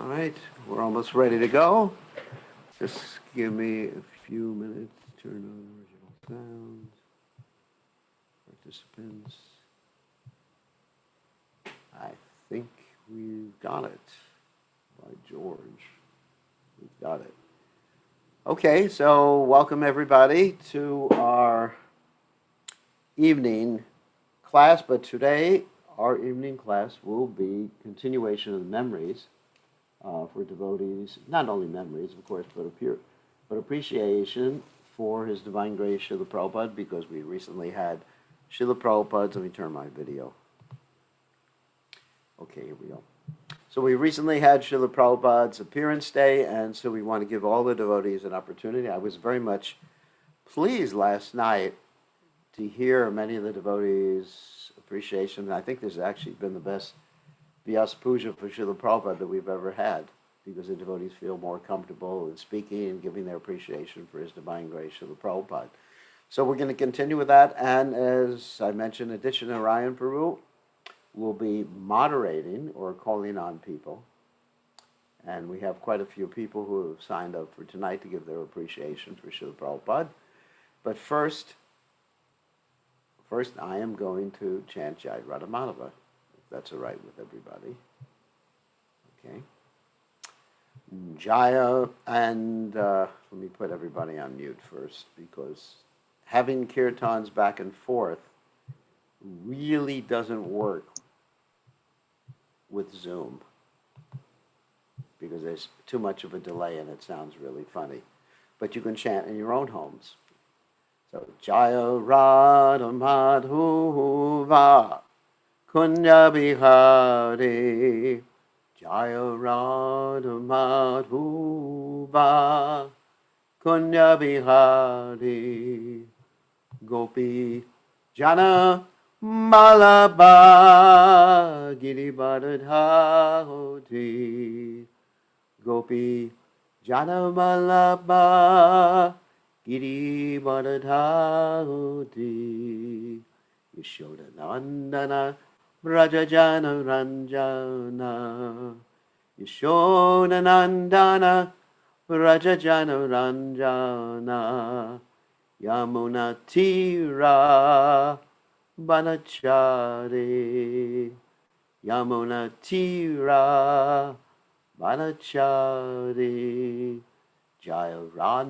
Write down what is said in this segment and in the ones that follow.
All right, we're almost ready to go. Just give me a few minutes to turn on original sounds. Participants. I think we've got it. By George, we've got it. Okay, so welcome everybody to our evening class, but today our evening class will be continuation of the memories for devotees, not only memories, of course, but appreciation for His Divine Grace, Srila Prabhupada, because we recently had Srila Prabhupada's, let me turn my video. Okay, here we go. So we recently had Srila Prabhupada's appearance day, and so we want to give all the devotees an opportunity. I was very much pleased last night to hear many of the devotees' appreciation. I think this has actually been the best Vyas Puja for Srila Prabhupada that we've ever had, because the devotees feel more comfortable in speaking and giving their appreciation for His Divine Grace, Srila Prabhupada. So we're going to continue with that, and as I mentioned, Aditya Narayan Prabhu will be moderating or calling on people, and we have quite a few people who have signed up for tonight to give their appreciation for Srila Prabhupada. But first I am going to chant Jai Radhamadava, if that's all right with everybody. Okay. Jaya, and let me put everybody on mute first, because having kirtans back and forth really doesn't work with Zoom, because there's too much of a delay and it sounds really funny. But you can chant in your own homes. So, Jaya Radha Madhuva Kunya Bihari, Jaya Radha Madhuva Kunya Bihari, Gopi Jana Malaba Giribadhati, Gopi Jana Malaba Giribadhati, Yashoda Nandana Brajajana Ranjana, Yashoda Nandana Brajajana Ranjana, Yamuna Tira Banachari, Yamuna Tira Banachari, Jayaran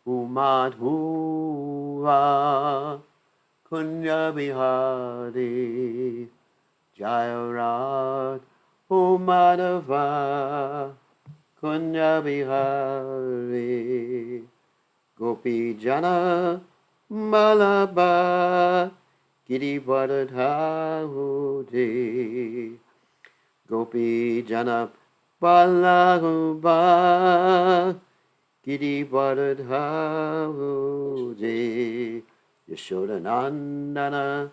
Umadhuva Kunya Bihari, Jayaran Umadhava Kunya Bihari, Gopi Jana Malaba Giribadhati, Gopi Jana Balaba Giribadhati, Yashoda Nandana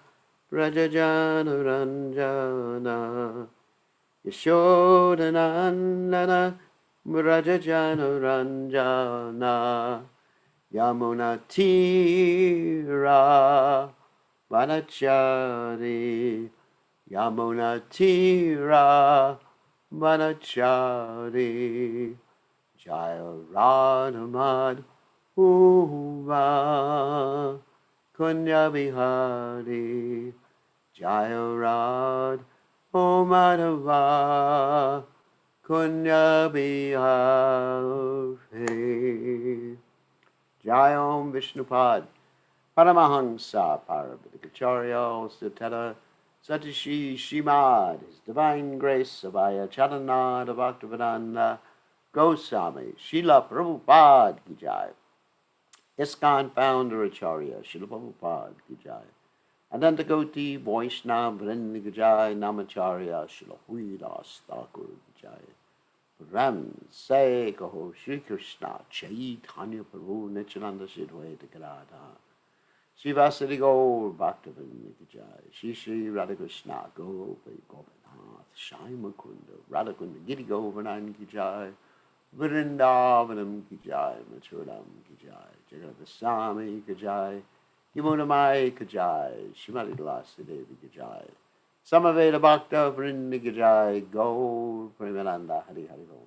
Brajajana Ranjana, Yashoda Nandana Brajajana Ranjana, Yamuna Tira Banachari, Yamuna Tira Banachari, Jaya Radha Madhuva Kunya Bihari, Jaya Radha Madhuva Kunya Bihari. Jai Om Vishnupad Paramahamsa Parabhadikacharya Sutara Satishi Shimad, His Divine Grace Abhaya Charanada Bhaktivedanta Goswami Srila Prabhupada Ki Jai. ISKCON founder Acharya Srila Prabhupada Ki Jai. Anantakoti Vaishnava Vrinda Ki Jai. Namacharya Srila Huidas Thakur Ki Jai. Ram say Kaho Shri Krishna Chaitanya Prabhu Nityananda Sidvaita Gadadha Sri Vasari Gaur Bhaktivinoda Ki Jai. Shri Shri Radha Krishna Gopi Gopinath Shai Mukunda Radha Kunda Giri Govardhan Ki Jai. Vrindavanam Ki Jai, Mathuram Ki Jai, Jagadasami Ki Jai, Yamunamai Ki Jai, Shrimati Tulasi Devi Ki Jai, Samaveda Bhakta Vrinda Ki Jai, Gaur Premananda Hari Hari Bol.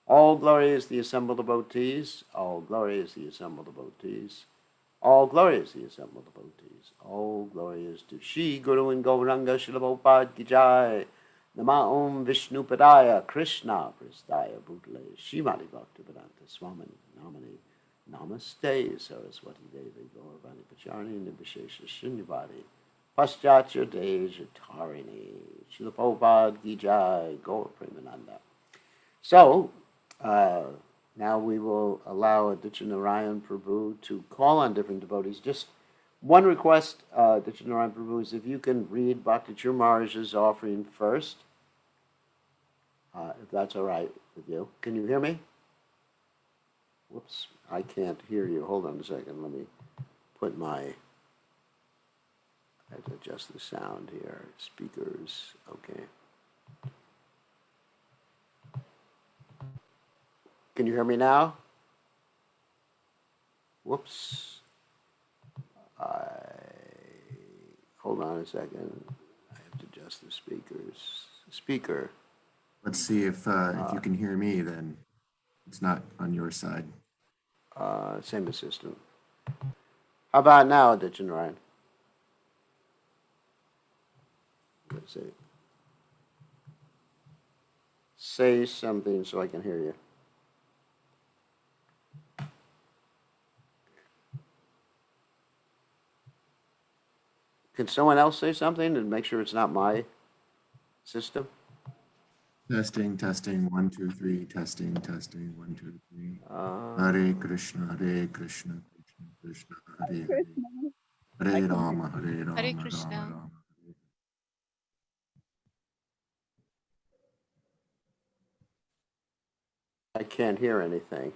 All glory is the assembled devotees. All glory is the assembled devotees. All glory is the assembled devotees. All glory is to Shri Guru and Gauranga Srila Prabhupada Ki Jai. Nama Om Vishnu Padaya Krishna Prasthaya Bhutale Shrimati Bhaktivedanta Swami Namani Namaste Saraswati Devi Gauravani Pacharani Nivishesha Shunyavadi Paschatya Deja Tarini Srila Prabhupada Ki Jai Gaur Premananda. So, now we will allow Aditya Narayan Prabhu to call on different devotees. Just one request, Aditya Narayan Prabhu, is if you can read Bhakti Chur Maharaj's offering first, if that's all right with you. Can you hear me? Whoops, I can't hear you. Hold on a second. Let me put my, I have to adjust the sound here. Speakers, okay. Can you hear me now? Whoops. Hold on a second. I have to adjust the speakers. Speaker. Let's see if you can hear me, then it's not on your side. Same assistant. How about now, Aditya Narayan? Let's see. Say something so I can hear you. Can someone else say something and make sure it's not my system? Testing, testing, 1, 2, 3, testing, testing, 1, 2, 3. Hare Krishna, Krishna, Krishna, Hare Hare. Hare Rama, Hare Rama, Hare Krishna. Rama Rama. I can't hear anything.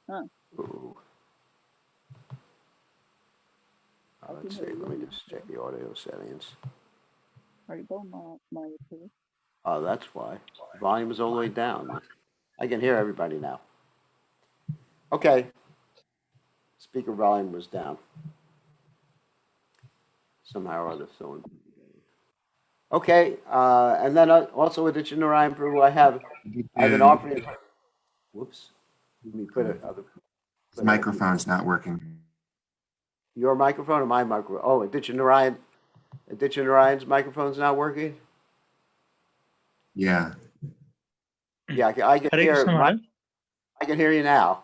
Huh. Ooh. Let's see. Let me just check the audio settings. Oh, that's why. Volume is all the way down. I can hear everybody now. Okay. Speaker volume was down. Somehow or other. Okay. And then also Aditya Narayan Prabhu, I have an offering. Whoops. Let me put it. The microphone's not working. Your microphone or my microphone? Oh, Aditya Narayan's microphone's not working? Yeah. Yeah, I can hear. Krishna, Maharaj. I can hear you now.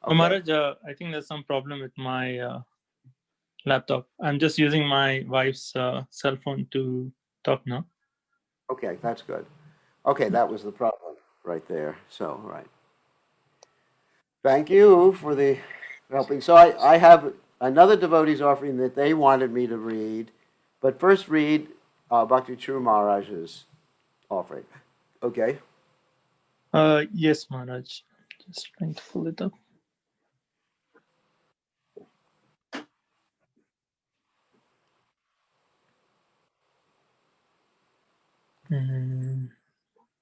Okay. Maharaj, I think there's some problem with my laptop. I'm just using my wife's cell phone to talk now. Okay, that's good. Okay, that was the problem right there. So, right. Thank you for the helping. So I have another devotee's offering that they wanted me to read, but first read Bhakti Chur Maharaj's offering. Okay? Yes, Maharaj. Just trying to pull it up.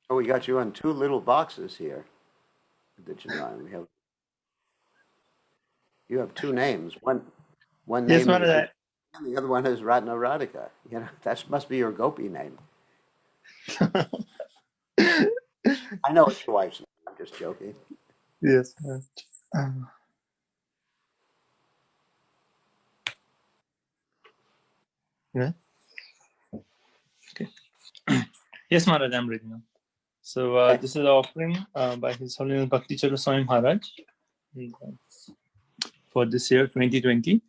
Oh, we got you on two little boxes here. You have two names. One Yes, name Maharaj. is, and the other one is Ratna Radhika. You know, that must be your gopi name. I know it's your wife's name. I'm just joking. Yes. Yeah. Okay. Yes, Maharaj, I'm reading now. So this is the offering by His Holiness Bhakti Chara Swami Maharaj for this year, 2020.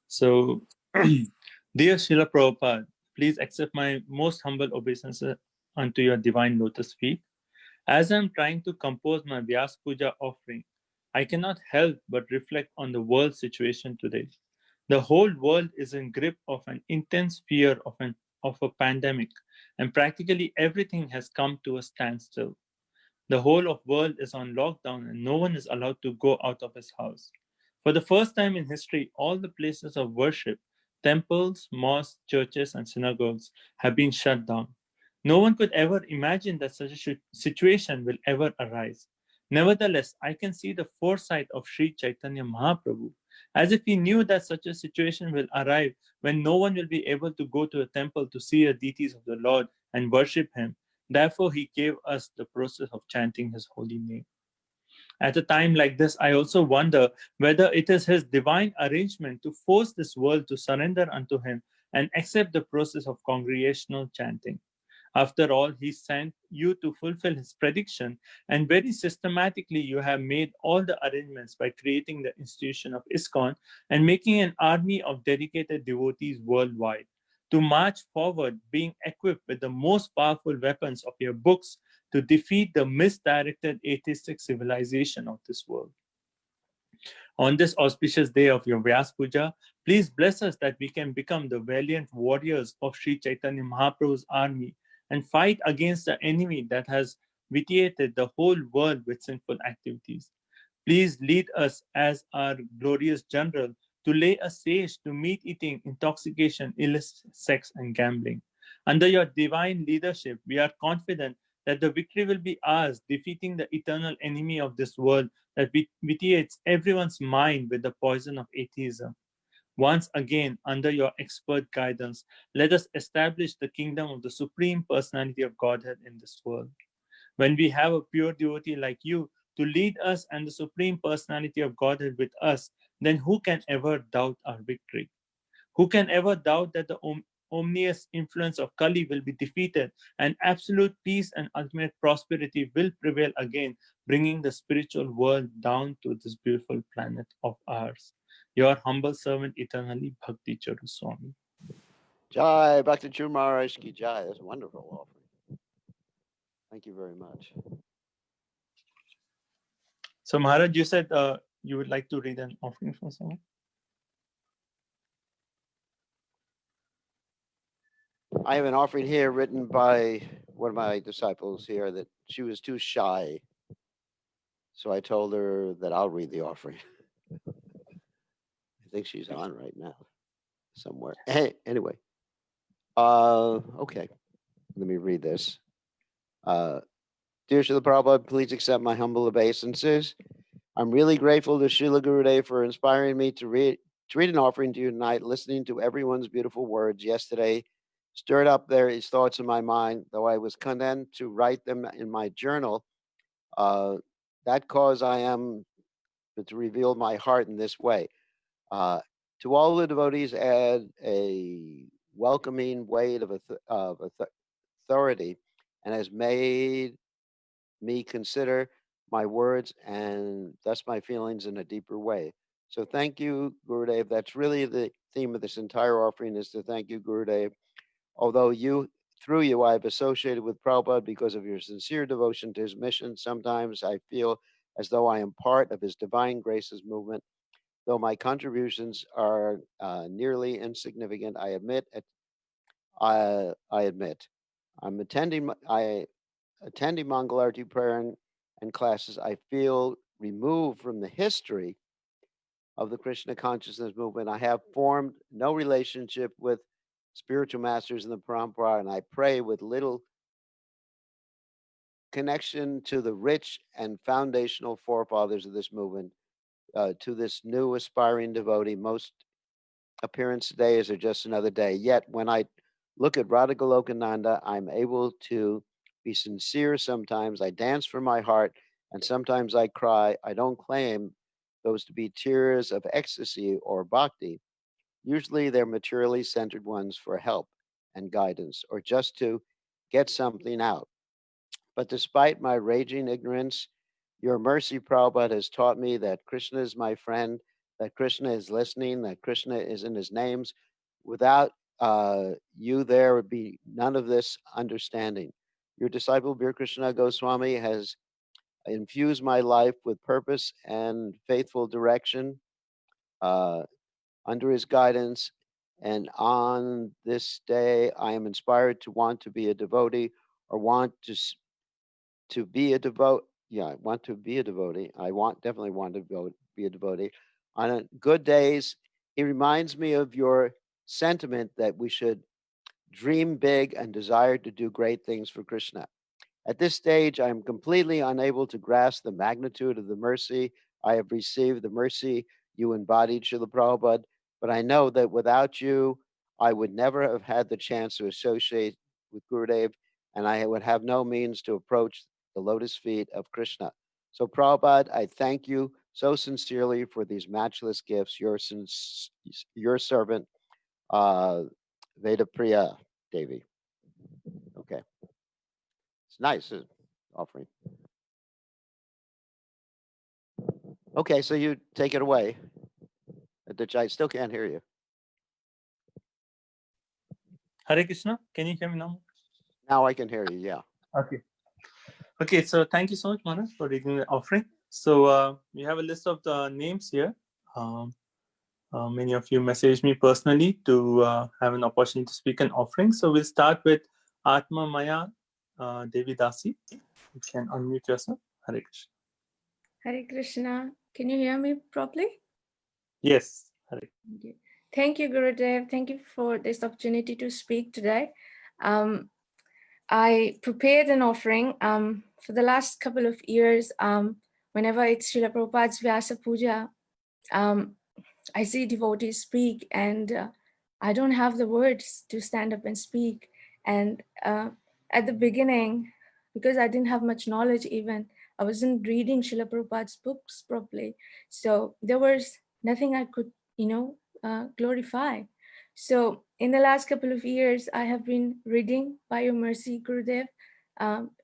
So, dear Srila Prabhupada, please accept my most humble obeisance unto your divine lotus feet. As I am trying to compose my Vyas Puja offering, I cannot help but reflect on the world situation today. The whole world is in grip of an intense fear of a pandemic, and practically everything has come to a standstill. The whole of world is on lockdown and no one is allowed to go out of his house. For the first time in history, all the places of worship, temples, mosques, churches, and synagogues have been shut down. No one could ever imagine that such a situation will ever arise. Nevertheless, I can see the foresight of Sri Chaitanya Mahaprabhu, as if he knew that such a situation will arrive when no one will be able to go to a temple to see the deities of the Lord and worship him. Therefore, he gave us the process of chanting his holy name. At a time like this, I also wonder whether it is his divine arrangement to force this world to surrender unto him and accept the process of congregational chanting. After all, he sent you to fulfill his prediction, and very systematically you have made all the arrangements by creating the institution of ISKCON and making an army of dedicated devotees worldwide to march forward, being equipped with the most powerful weapons of your books to defeat the misdirected atheistic civilization of this world. On this auspicious day of your Vyas Puja, please bless us that we can become the valiant warriors of Sri Chaitanya Mahaprabhu's army and fight against the enemy that has vitiated the whole world with sinful activities. Please lead us as our glorious general to lay a siege to meat eating, intoxication, illicit sex, and gambling. Under your divine leadership, we are confident that the victory will be ours, defeating the eternal enemy of this world that vitiates everyone's mind with the poison of atheism. Once again, under your expert guidance, let us establish the kingdom of the Supreme Personality of Godhead in this world. When we have a pure devotee like you to lead us and the Supreme Personality of Godhead with us, then who can ever doubt our victory? Who can ever doubt that the omnious influence of Kali will be defeated and absolute peace and ultimate prosperity will prevail again, bringing the spiritual world down to this beautiful planet of ours? Your humble servant eternally, Bhakti Charu Swami. Jai Bhakti Charu Maharaj Ki Jai. That's a wonderful offering. Thank you very much. So Maharaj, you said you would like to read an offering for someone? I have an offering here written by one of my disciples here that she was too shy. So I told her that I'll read the offering. I think she's on right now somewhere. Anyway. Okay. Let me read this. Dear Srila Prabhupada, please accept my humble obeisances. I'm really grateful to Srila Gurudev for inspiring me to read an offering to you tonight. Listening to everyone's beautiful words yesterday stirred up his thoughts in my mind, though I was content to write them in my journal. That cause I am to reveal my heart in this way. To all the devotees, add a welcoming weight of authority, and has made me consider my words and thus my feelings in a deeper way. So thank you, Gurudev. That's really the theme of this entire offering, is to thank you, Gurudev. Although through you, I've associated with Prabhupada because of your sincere devotion to his mission. Sometimes I feel as though I am part of his divine graces movement. Though my contributions are nearly insignificant, I admit. I'm attending Mangalarti prayer and classes. I feel removed from the history of the Krishna consciousness movement. I have formed no relationship with spiritual masters in the parampara, and I pray with little connection to the rich and foundational forefathers of this movement. To this new aspiring devotee, most appearance days are just another day. Yet when I look at Radha Golokananda, I'm able to be sincere sometimes. I dance from my heart, and sometimes I cry. I don't claim those to be tears of ecstasy or bhakti. Usually they're materially centered ones for help and guidance, or just to get something out. But despite my raging ignorance, your mercy, Prabhupada, has taught me that Krishna is my friend, that Krishna is listening, that Krishna is in his names. Without you, there would be none of this understanding. Your disciple, Bir Krishna Goswami, has infused my life with purpose and faithful direction under his guidance. And on this day, I am inspired to want to be a devotee, or want to be a devote. Yeah, I want to be a devotee. Definitely want to be a devotee. On good days, he reminds me of your sentiment that we should dream big and desire to do great things for Krishna. At this stage, I am completely unable to grasp the magnitude of the mercy I have received, the mercy you embodied, Srila Prabhupada. But I know that without you, I would never have had the chance to associate with Gurudev and I would have no means to approach the lotus feet of Krishna. So Prabhupada, I thank you so sincerely for these matchless gifts. Your servant, Vedapriya Devi. Okay, it's nice offering. Okay, so you take it away. I still can't hear you. Hare Krishna, can you hear me now? Now I can hear you, yeah. Okay. Okay, so thank you so much, Manas, for reading the offering. So we have a list of the names here. Many of you messaged me personally to have an opportunity to speak an offering. So we'll start with Atma Maya Devi Dasi. You can unmute yourself. Hare Krishna. Hare Krishna. Can you hear me properly? Yes. Hare. Thank you, Gurudev. Thank you for this opportunity to speak today. I prepared an offering for the last couple of years. Whenever it's Srila Prabhupada's Vyasa Puja, I see devotees speak, and I don't have the words to stand up and speak. And at the beginning, because I didn't have much knowledge even, I wasn't reading Srila Prabhupada's books properly. So there was nothing I could, glorify. So in the last couple of years, I have been reading by your mercy, Gurudev.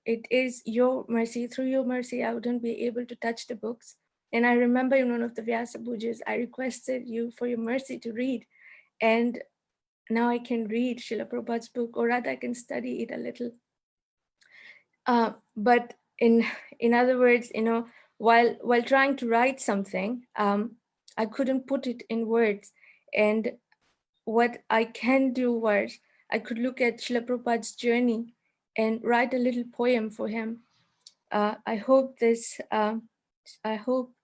It is your mercy. Through your mercy, I wouldn't be able to touch the books. And I remember in one of the Vyasa Pujas, I requested you for your mercy to read. And now I can read Srila Prabhupada's book, or rather I can study it a little. But in other words, while trying to write something, I couldn't put it in words. And what I can do was I could look at Srila Prabhupada's journey and write a little poem for him. I hope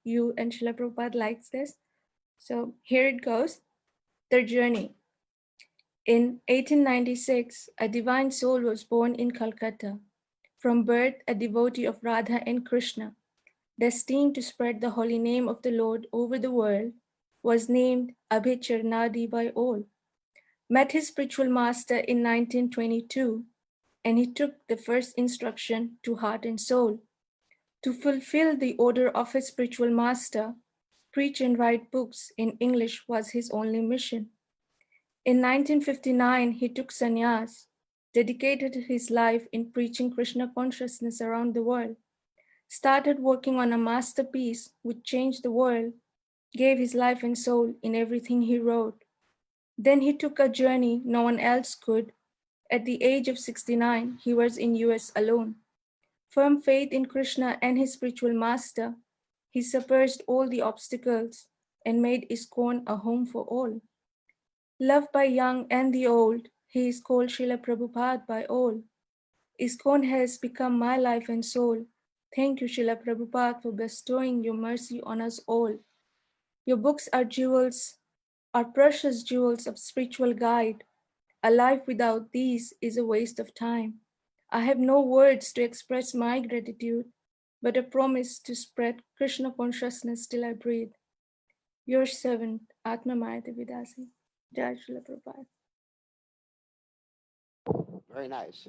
you and Srila Prabhupada likes this. So here it goes. Their journey. In 1896, a divine soul was born in Calcutta. From birth, a devotee of Radha and Krishna, destined to spread the holy name of the Lord over the world, was named Abhicharnadi by all. Met his spiritual master in 1922, and he took the first instruction to heart and soul. To fulfill the order of his spiritual master, preach and write books in English was his only mission. In 1959, he took sannyas, dedicated his life in preaching Krishna consciousness around the world, started working on a masterpiece which changed the world, gave his life and soul in everything he wrote. Then he took a journey no one else could. At the age of 69, he was in US alone. Firm faith in Krishna and his spiritual master, he suppressed all the obstacles and made ISKCON a home for all. Loved by young and the old, he is called Srila Prabhupada by all. ISKCON has become my life and soul. Thank you, Srila Prabhupada, for bestowing your mercy on us all. Your books are jewels, are precious jewels of spiritual guide. A life without these is a waste of time. I have no words to express my gratitude, but a promise to spread Krishna consciousness till I breathe. Your servant, Atma Maya Devidasi. Jai Srila Prabhupada. Very nice.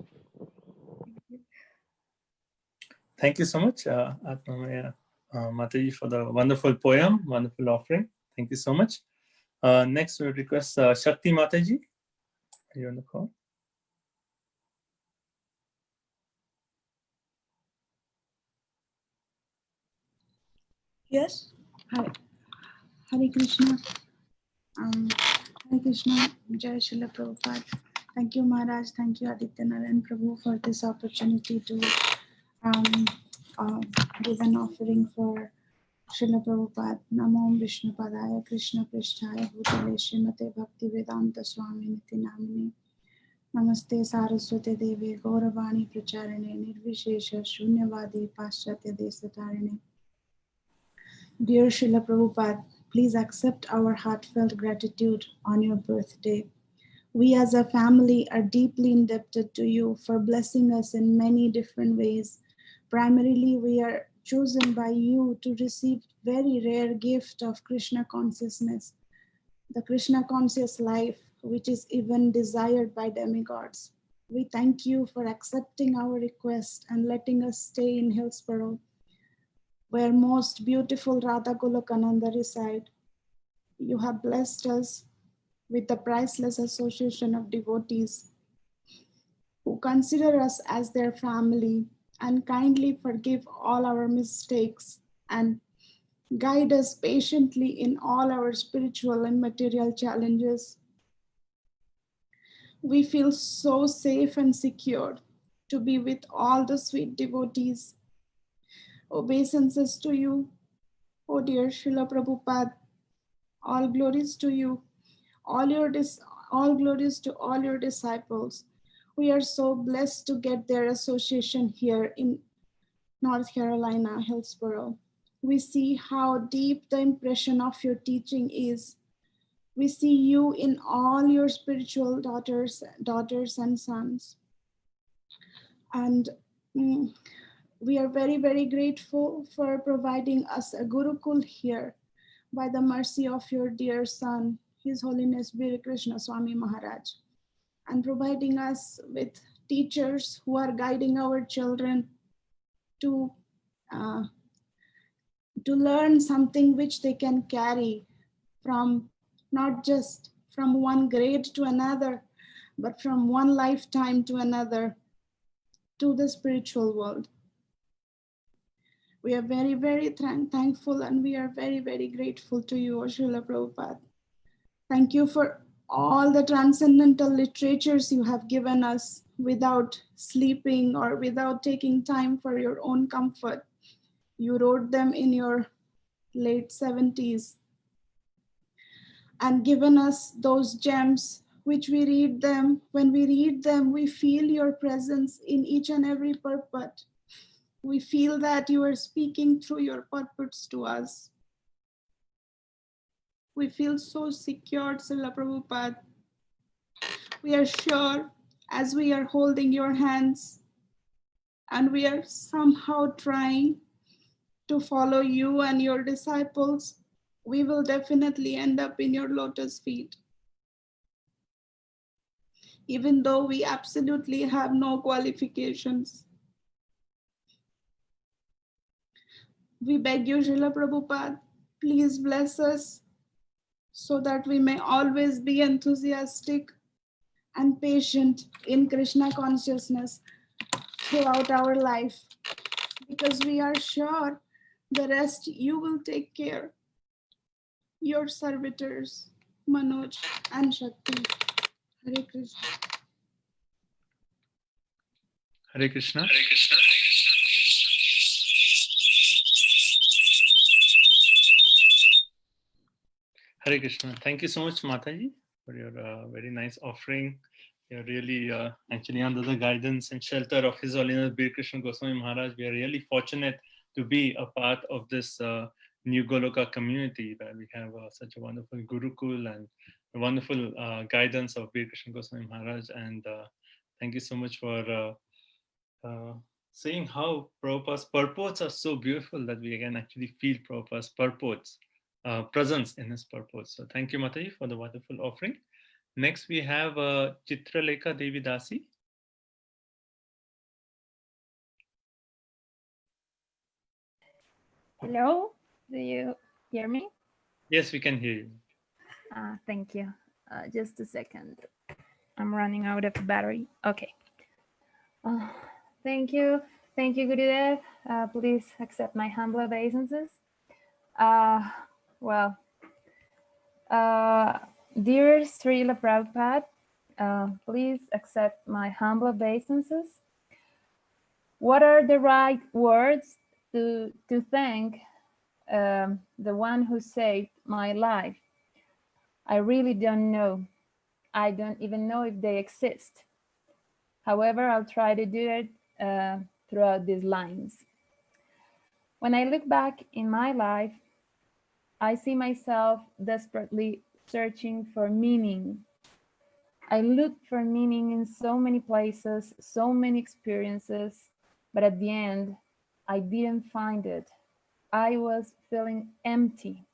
Thank you so much, Atma Maya Mataji, for the wonderful poem, wonderful offering. Thank you so much. Next, we request Shakti Mataji. Are you on the call? Yes. Hare Krishna. Hare Krishna. Jai Srila Prabhupada. Thank you, Maharaj. Thank you, Aditya Narayan Prabhu, for this opportunity to give an offering for Srila Prabhupada. Namo Vishnu Padaya Krishna Prishtaya Bhutale Srimate Bhakti Vedanta Swami Niti Namini. Namaste Saraswate Devi Gauravani Pracharine Nirvishesha Shunyavadi Paschatya Desatarine. Dear Srila Prabhupada, please accept our heartfelt gratitude on your birthday. We as a family are deeply indebted to you for blessing us in many different ways. Primarily, we are chosen by you to receive very rare gift of Krishna consciousness, the Krishna conscious life, which is even desired by demigods. We thank you for accepting our request and letting us stay in Hillsborough, where most beautiful Radha Golokananda reside. You have blessed us with the priceless association of devotees who consider us as their family and kindly forgive all our mistakes and guide us patiently in all our spiritual and material challenges. We feel so safe and secure to be with all the sweet devotees. Obeisances to you, O dear Srila Prabhupada. All glories to you. All glories to all your disciples. We are so blessed to get their association here in North Carolina, Hillsborough. We see how deep the impression of your teaching is. We see you in all your spiritual daughters and sons. And we are very, very grateful for providing us a Gurukul here by the mercy of your dear son, His Holiness Bir Krishna Swami Maharaj, and providing us with teachers who are guiding our children to learn something which they can carry from not just from one grade to another, but from one lifetime to another to the spiritual world. We are very, very thankful, and we are very, very grateful to you, O Srila Prabhupada. Thank you for all the transcendental literatures you have given us without sleeping or without taking time for your own comfort. You wrote them in your late 70s and given us those gems which we read them. When we read them, we feel your presence in each and every purport. We feel that you are speaking through your purports to us. We feel so secure, Srila Prabhupada. We are sure as we are holding your hands and we are somehow trying to follow you and your disciples, we will definitely end up in your lotus feet. Even though we absolutely have no qualifications. We beg you, Srila Prabhupada, please bless us so that we may always be enthusiastic and patient in Krishna consciousness throughout our life, because we are sure the rest you will take care. Your servitors, Manoj and Shakti. Hare Krishna. Hare Krishna. Hare Krishna. Hare Krishna. Thank you so much, Mataji, for your very nice offering. You're really actually under the guidance and shelter of His Holiness Bir Krishna Goswami Maharaj. We are really fortunate to be a part of this new Goloka community, where we have such a wonderful Gurukul and a wonderful guidance of Bir Krishna Goswami Maharaj. And thank you so much for saying how Prabhupada's purports are so beautiful that we can actually feel Prabhupada's purports, presence in his purports. So thank you, Mataji, for the wonderful offering. Next, we have Chitralekha Devi Dasi. Hello, do you hear me? Yes, we can hear you. Thank you. Just a second. I'm running out of battery. Okay. Thank you. Thank you, Gurudev. Please accept my humble obeisances. Dear Srila Prabhupada, please accept my humble obeisances. What are the right words to thank the one who saved my life? I really don't know. I don't even know if they exist. However, I'll try to do it throughout these lines. When I look back in my life, I see myself desperately searching for meaning. I looked for meaning in so many places, so many experiences, but at the end, I didn't find it. I was feeling empty.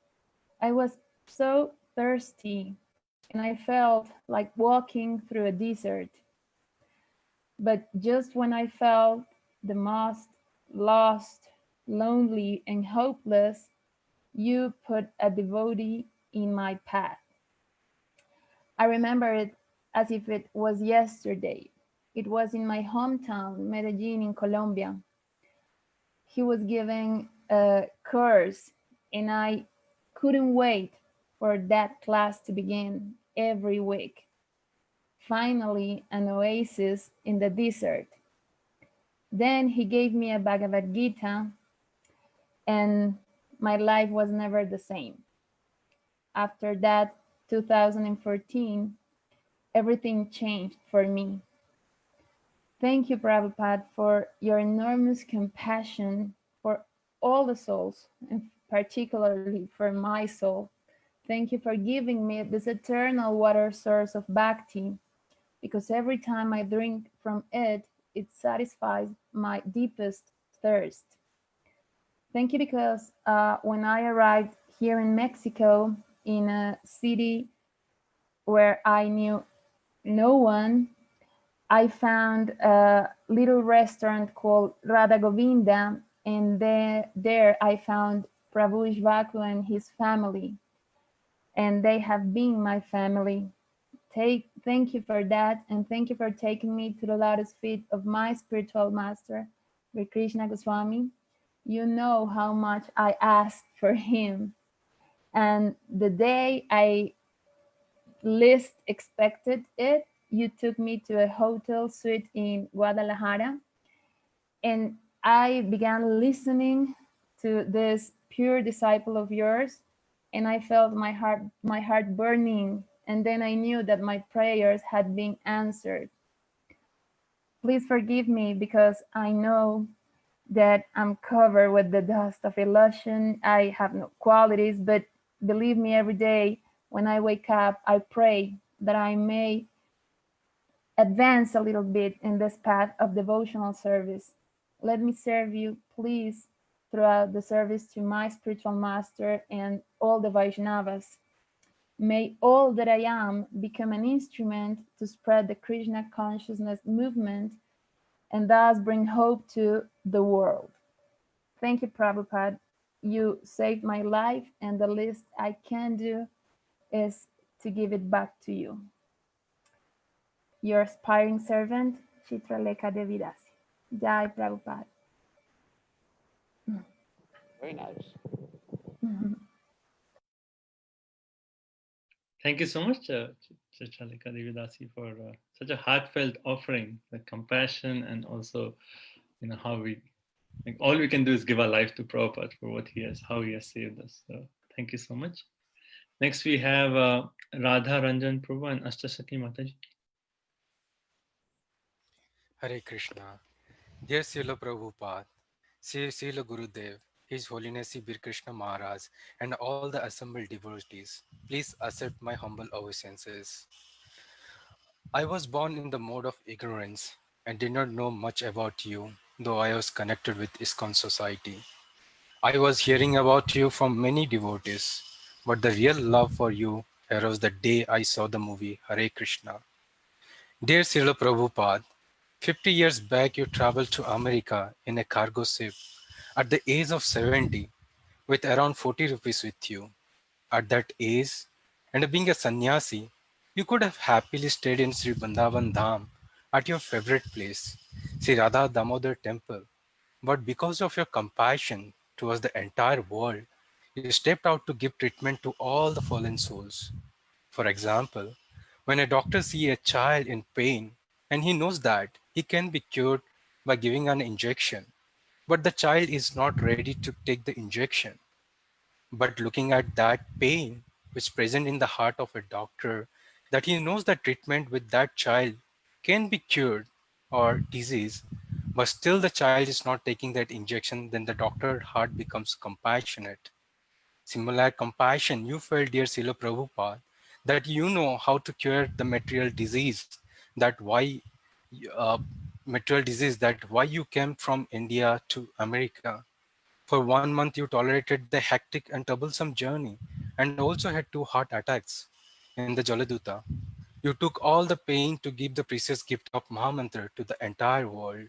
I was so thirsty, and I felt like walking through a desert. But just when I felt the most lost, lonely, and hopeless, you put a devotee in my path. I remember it as if it was yesterday. It was in my hometown, Medellin, in Colombia. He was giving a course, and I couldn't wait for that class to begin every week. Finally, an oasis in the desert. Then he gave me a Bhagavad Gita, and my life was never the same. After that, 2014, everything changed for me. Thank you, Prabhupada, for your enormous compassion for all the souls, and particularly for my soul. Thank you for giving me this eternal water source of bhakti, because every time I drink from it, it satisfies my deepest thirst. Thank you because when I arrived here in Mexico, in a city where I knew no one, I found a little restaurant called Radha Govinda, and there I found Prabhu Ishvaku and his family, and they have been my family. Thank you for that, and thank you for taking me to the lotus feet of my spiritual master, Krishna Goswami. You know how much I asked for him, and the day I least expected it, you took me to a hotel suite in Guadalajara, and I began listening to this pure disciple of yours, and I felt my heart burning, and then I knew that my prayers had been answered. Please forgive me because I know that I'm covered with the dust of illusion. I have no qualities, but believe me, every day when I wake up, I pray that I may advance a little bit in this path of devotional service. Let me serve you, please, throughout the service to my spiritual master and all the Vaishnavas. May all that I am become an instrument to spread the Krishna consciousness movement and thus bring hope to the world. Thank you, Prabhupada. You saved my life, and the least I can do is to give it back to you. Your aspiring servant, Chitralekha Devidasi. Jai Prabhupada. Very nice. Thank you so much, Chalika Devidasi, for such a heartfelt offering, the compassion, and also, how we, like, all we can do is give our life to Prabhupada for how he has saved us. So thank you so much. Next, we have Radha Ranjan Prabhu and Ashtasaki Mataji. Hare Krishna. Dear Srila Prabhupada, Srila Gurudev, His Holiness Bir Krishna Maharaj, and all the assembled devotees, please accept my humble obeisances. I was born in the mode of ignorance and did not know much about you, though I was connected with ISKCON society. I was hearing about you from many devotees, but the real love for you arose the day I saw the movie Hare Krishna. Dear Srila Prabhupada, 50 years back you traveled to America in a cargo ship at the age of 70 with around 40 rupees with you. At that age, and being a sannyasi, you could have happily stayed in Sri Vrindavan Dham at your favorite place, Sri Radha Damodar temple. But because of your compassion towards the entire world, you stepped out to give treatment to all the fallen souls. For example, when a doctor sees a child in pain and he knows that he can be cured by giving an injection, but the child is not ready to take the injection. But looking at that pain which is present in the heart of a doctor, that he knows that treatment with that child can be cured or disease, but still the child is not taking that injection, then the doctor's heart becomes compassionate. Similar compassion you felt, dear Srila Prabhupada, that you know how to cure the material disease, uh, that why you came from India to America. For 1 month, you tolerated the hectic and troublesome journey and also had 2 heart attacks in the Jaladuta. You You took all the pain to give the precious gift of Mahamantra to the entire world.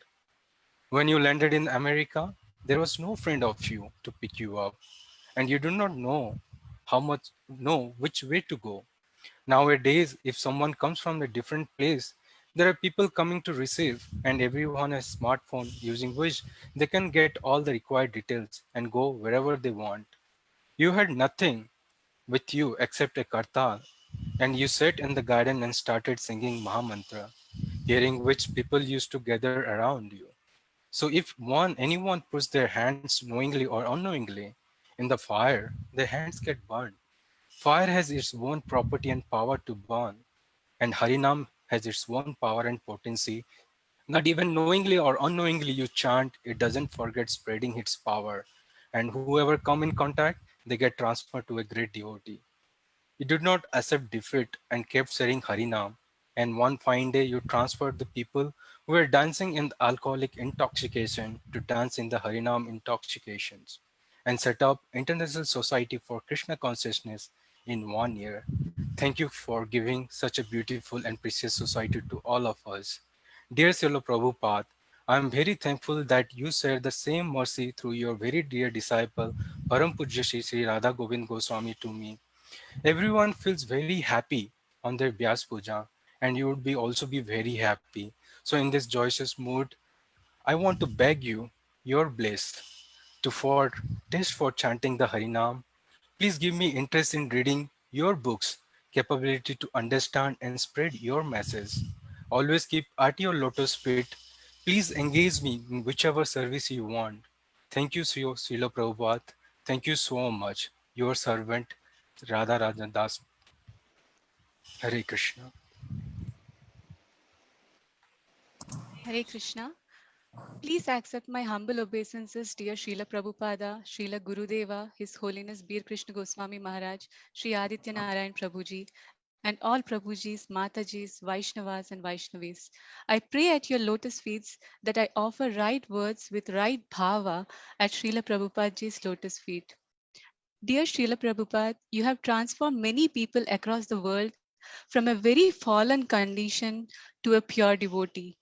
When you landed in America, there was no friend of you to pick you up, and you do not know which way to go. Nowadays, if someone comes from a different place, there are people coming to receive, and everyone has a smartphone using which they can get all the required details and go wherever they want. You had nothing with you except a kartal, and you sat in the garden and started singing Mahamantra, hearing which people used to gather around you. So if anyone puts their hands knowingly or unknowingly in the fire, their hands get burned. Fire has its own property and power to burn, and Harinam has its own power and potency. Not even knowingly or unknowingly you chant, it doesn't forget spreading its power. And whoever come in contact, they get transferred to a great devotee. You did not accept defeat and kept saying Harinam. And one fine day you transferred the people who were dancing in the alcoholic intoxication to dance in the Harinam intoxications and set up International Society for Krishna Consciousness in 1 year. Thank you for giving such a beautiful and precious society to all of us. Dear Srila Prabhupada, I am very thankful that you shared the same mercy through your very dear disciple, Param Pujya Sri Radha Govind Goswami to me. Everyone feels very happy on their Vyas Puja, and you would also be very happy. So in this joyous mood, I want to beg you, your bliss, to for taste for chanting the Harinam. Please give me interest in reading your books, capability to understand and spread your message. Always keep at your lotus feet. Please engage me in whichever service you want. Thank you, Srila Prabhupada. Thank you so much. Your servant, Radha Rajan Das. Hare Krishna. Hare Krishna. Please accept my humble obeisances, dear Srila Prabhupada, Srila Gurudeva, His Holiness Bir Krishna Goswami Maharaj, Sri Aditya Narayan Prabhuji, and all Prabhujis, Matajis, Vaishnavas, and Vaishnavis. I pray at your lotus feet that I offer right words with right bhava at Srila Prabhupadaji's lotus feet. Dear Srila Prabhupada, you have transformed many people across the world from a very fallen condition to a pure devotee.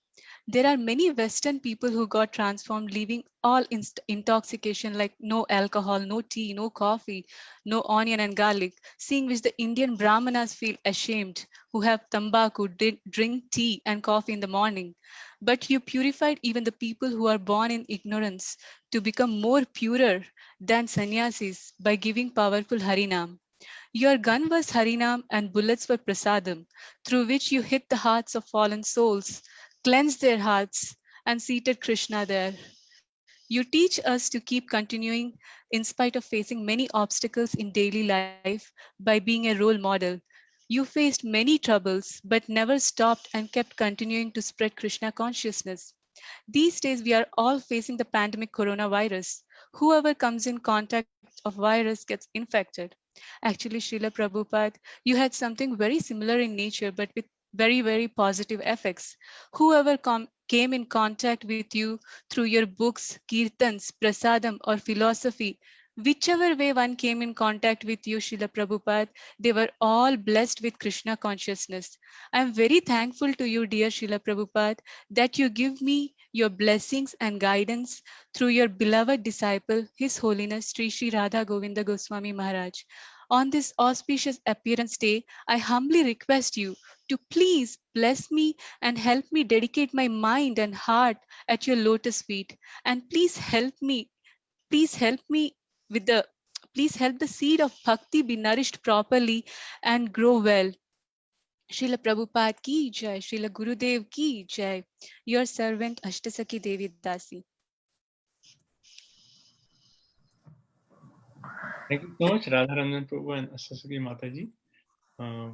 There are many Western people who got transformed, leaving all intoxication like no alcohol, no tea, no coffee, no onion and garlic, seeing which the Indian Brahmanas feel ashamed, who have tambaku, drink tea and coffee in the morning. But you purified even the people who are born in ignorance to become more purer than sannyasis by giving powerful Harinam. Your gun was Harinam and bullets were Prasadam, through which you hit the hearts of fallen souls, cleansed their hearts, and seated Krishna there. You teach us to keep continuing in spite of facing many obstacles in daily life by being a role model. You faced many troubles, but never stopped and kept continuing to spread Krishna consciousness. These days, we are all facing the pandemic coronavirus. Whoever comes in contact of virus gets infected. Actually, Srila Prabhupada, you had something very similar in nature, but with very, very positive effects. Whoever came in contact with you through your books, kirtans, prasadam, or philosophy, whichever way one came in contact with you, Srila Prabhupada, they were all blessed with Krishna consciousness. I am very thankful to you, dear Srila Prabhupada, that you give me your blessings and guidance through your beloved disciple, His Holiness Sri Radha Govinda Goswami Maharaj. On this auspicious appearance day, I humbly request you to please bless me and help me dedicate my mind and heart at your lotus feet. And please help me with the please help the seed of bhakti be nourished properly and grow well. Srila Prabhupada ki jai, Srila Gurudev ki jai. Your servant Ashtasaki Devi Dasi. Thank you so much, Radharanjan Prabhu and Ashtasaki Mataji.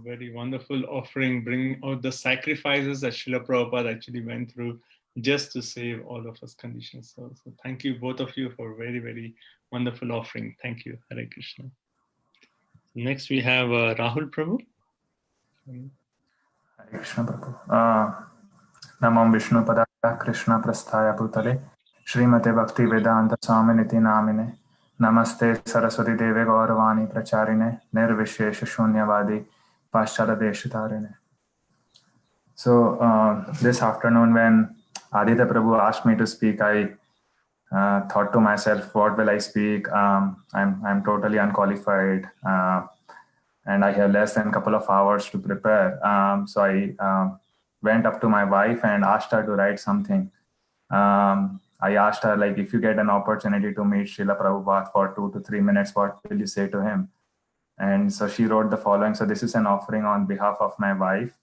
Very wonderful offering, bringing out the sacrifices that Srila Prabhupada actually went through just to save all of us conditioned souls. So thank you, both of you, for very, very wonderful offering. Thank you. Hare Krishna. Next, we have Rahul Prabhu. Hare Krishna Prabhu. Namo Vishnu Padaya Krishna Prasthaya Bhutale Srimate Bhakti Vedanta Swaminiti Namine Namaste Saraswati Deve Gauravani Pracharine Nirvishesha Shunyavadi Paschala Deshitarine. So this afternoon when Aditya Prabhu asked me to speak, I thought to myself, what will I speak? I'm totally unqualified, and I have less than a couple of hours to prepare. So I went up to my wife and asked her to write something. I asked her, like, if you get an opportunity to meet Srila Prabhupada for 2 to 3 minutes, what will you say to him? And so she wrote the following. So this is an offering on behalf of my wife.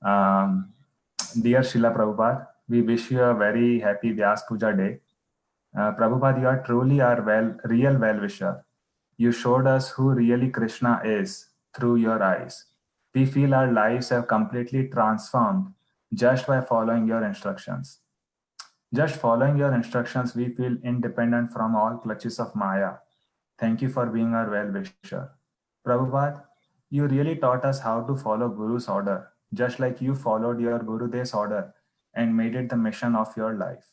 Dear Srila Prabhupada, we wish you a very happy Vyas Puja day. Prabhupada, you are truly our real well-wisher. You showed us who really Krishna is through your eyes. We feel our lives have completely transformed just by following your instructions. Just following your instructions, we feel independent from all clutches of Maya. Thank you for being our well-wisher. Prabhupada, you really taught us how to follow Guru's order, just like you followed your Gurudev's order and made it the mission of your life.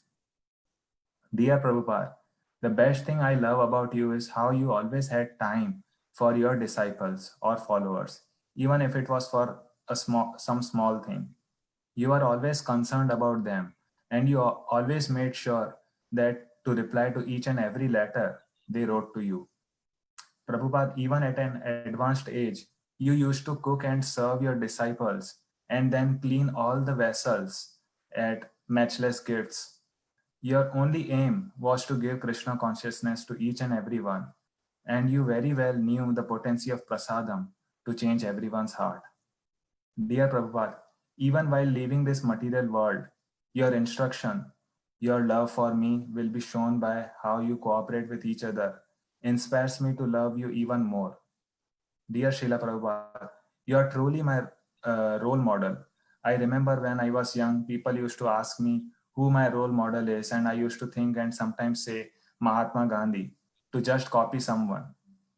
Dear Prabhupada, the best thing I love about you is how you always had time for your disciples or followers, even if it was for some small thing. You are always concerned about them, and you always made sure that to reply to each and every letter they wrote to you. Prabhupada, even at an advanced age, you used to cook and serve your disciples and then clean all the vessels at matchless gifts. Your only aim was to give Krishna consciousness to each and every one, and you very well knew the potency of prasadam to change everyone's heart. Dear Prabhupada, even while leaving this material world, your instruction, your love for me will be shown by how you cooperate with each other, inspires me to love you even more. Dear Srila Prabhupada, you are truly my role model. I remember when I was young, people used to ask me who my role model is, and I used to think and sometimes say Mahatma Gandhi to just copy someone.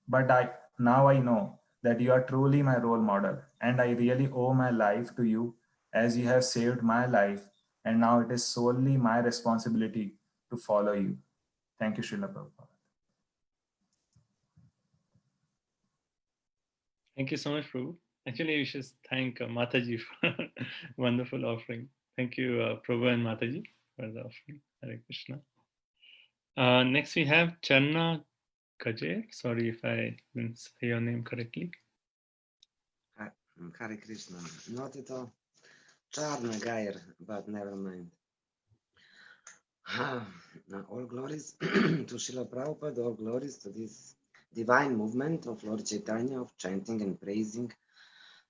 But now I know that you are truly my role model, and I really owe my life to you as you have saved my life, and now it is solely my responsibility to follow you. Thank you, Srila Prabhupada. Thank you so much, Prabhu. Actually, we should thank Mataji for wonderful offering. Thank you, Prabhu and Mataji, for the offering. Hare Krishna. Next, we have Channa Kajer. Sorry if I didn't say your name correctly. Hare Krishna. Not at all. Charna Gair, but never mind. All glories to Srila Prabhupada, all glories to this divine movement of Lord Chaitanya of chanting and praising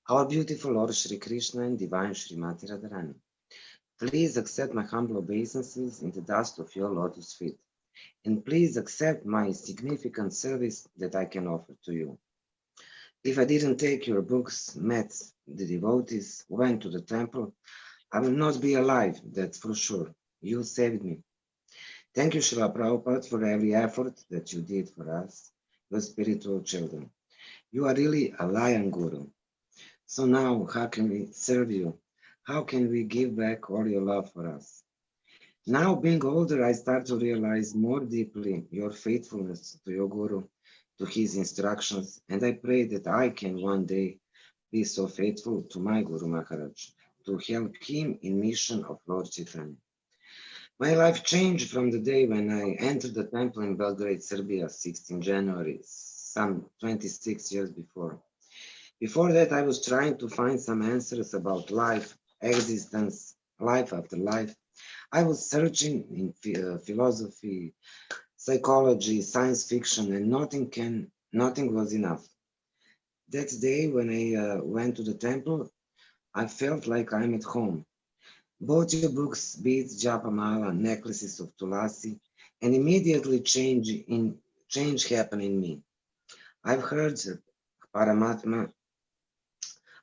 our beautiful Lord Shri Krishna and divine Srimati Radharani. Please accept my humble obeisances in the dust of your lotus feet, and please accept my significant service that I can offer to you. If I didn't take your books, met the devotees, went to the temple, I will not be alive, that's for sure. You saved me. Thank you, Srila Prabhupada, for every effort that you did for us, your spiritual children. You are really a lion guru. So now, how can we serve you? How can we give back all your love for us? Now, being older, I start to realize more deeply your faithfulness to your guru, to his instructions, and I pray that I can one day be so faithful to my Guru Maharaj, to help him in mission of Lord Chaitanya. My life changed from the day when I entered the temple in Belgrade, Serbia, 16 January, some 26 years before. Before that, I was trying to find some answers about life, existence, life after life. I was searching in philosophy, psychology, science fiction, and nothing was enough. That day when I went to the temple, I felt like I'm at home. Bought your books, beads, japamala, necklaces of tulasi, and immediately change happened in me. I've heard Paramatma.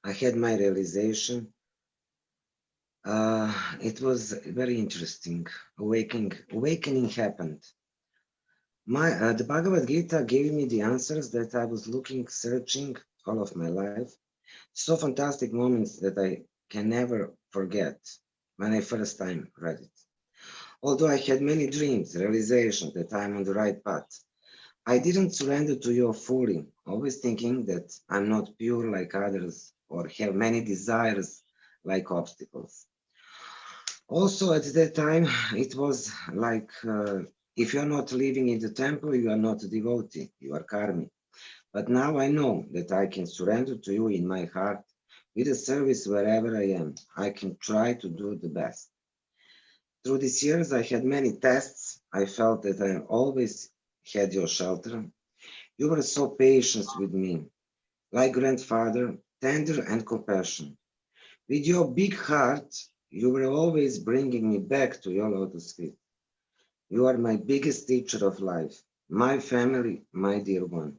I had my realization. It was very interesting. Awakening happened. The Bhagavad Gita gave me the answers that I was searching all of my life. So fantastic moments that I can never forget when I first time read it. Although I had many dreams, realizations that I'm on the right path, I didn't surrender to you fully, always thinking that I'm not pure like others or have many desires like obstacles. Also, at that time, it was like if you're not living in the temple, you are not a devotee, you are karmi. But now I know that I can surrender to you in my heart with a service wherever I am. I can try to do the best. Through these years, I had many tests. I felt that I always had your shelter. You were so patient with me, like grandfather, tender and compassionate. With your big heart, you were always bringing me back to your lotus feet. You are my biggest teacher of life, my family, my dear one.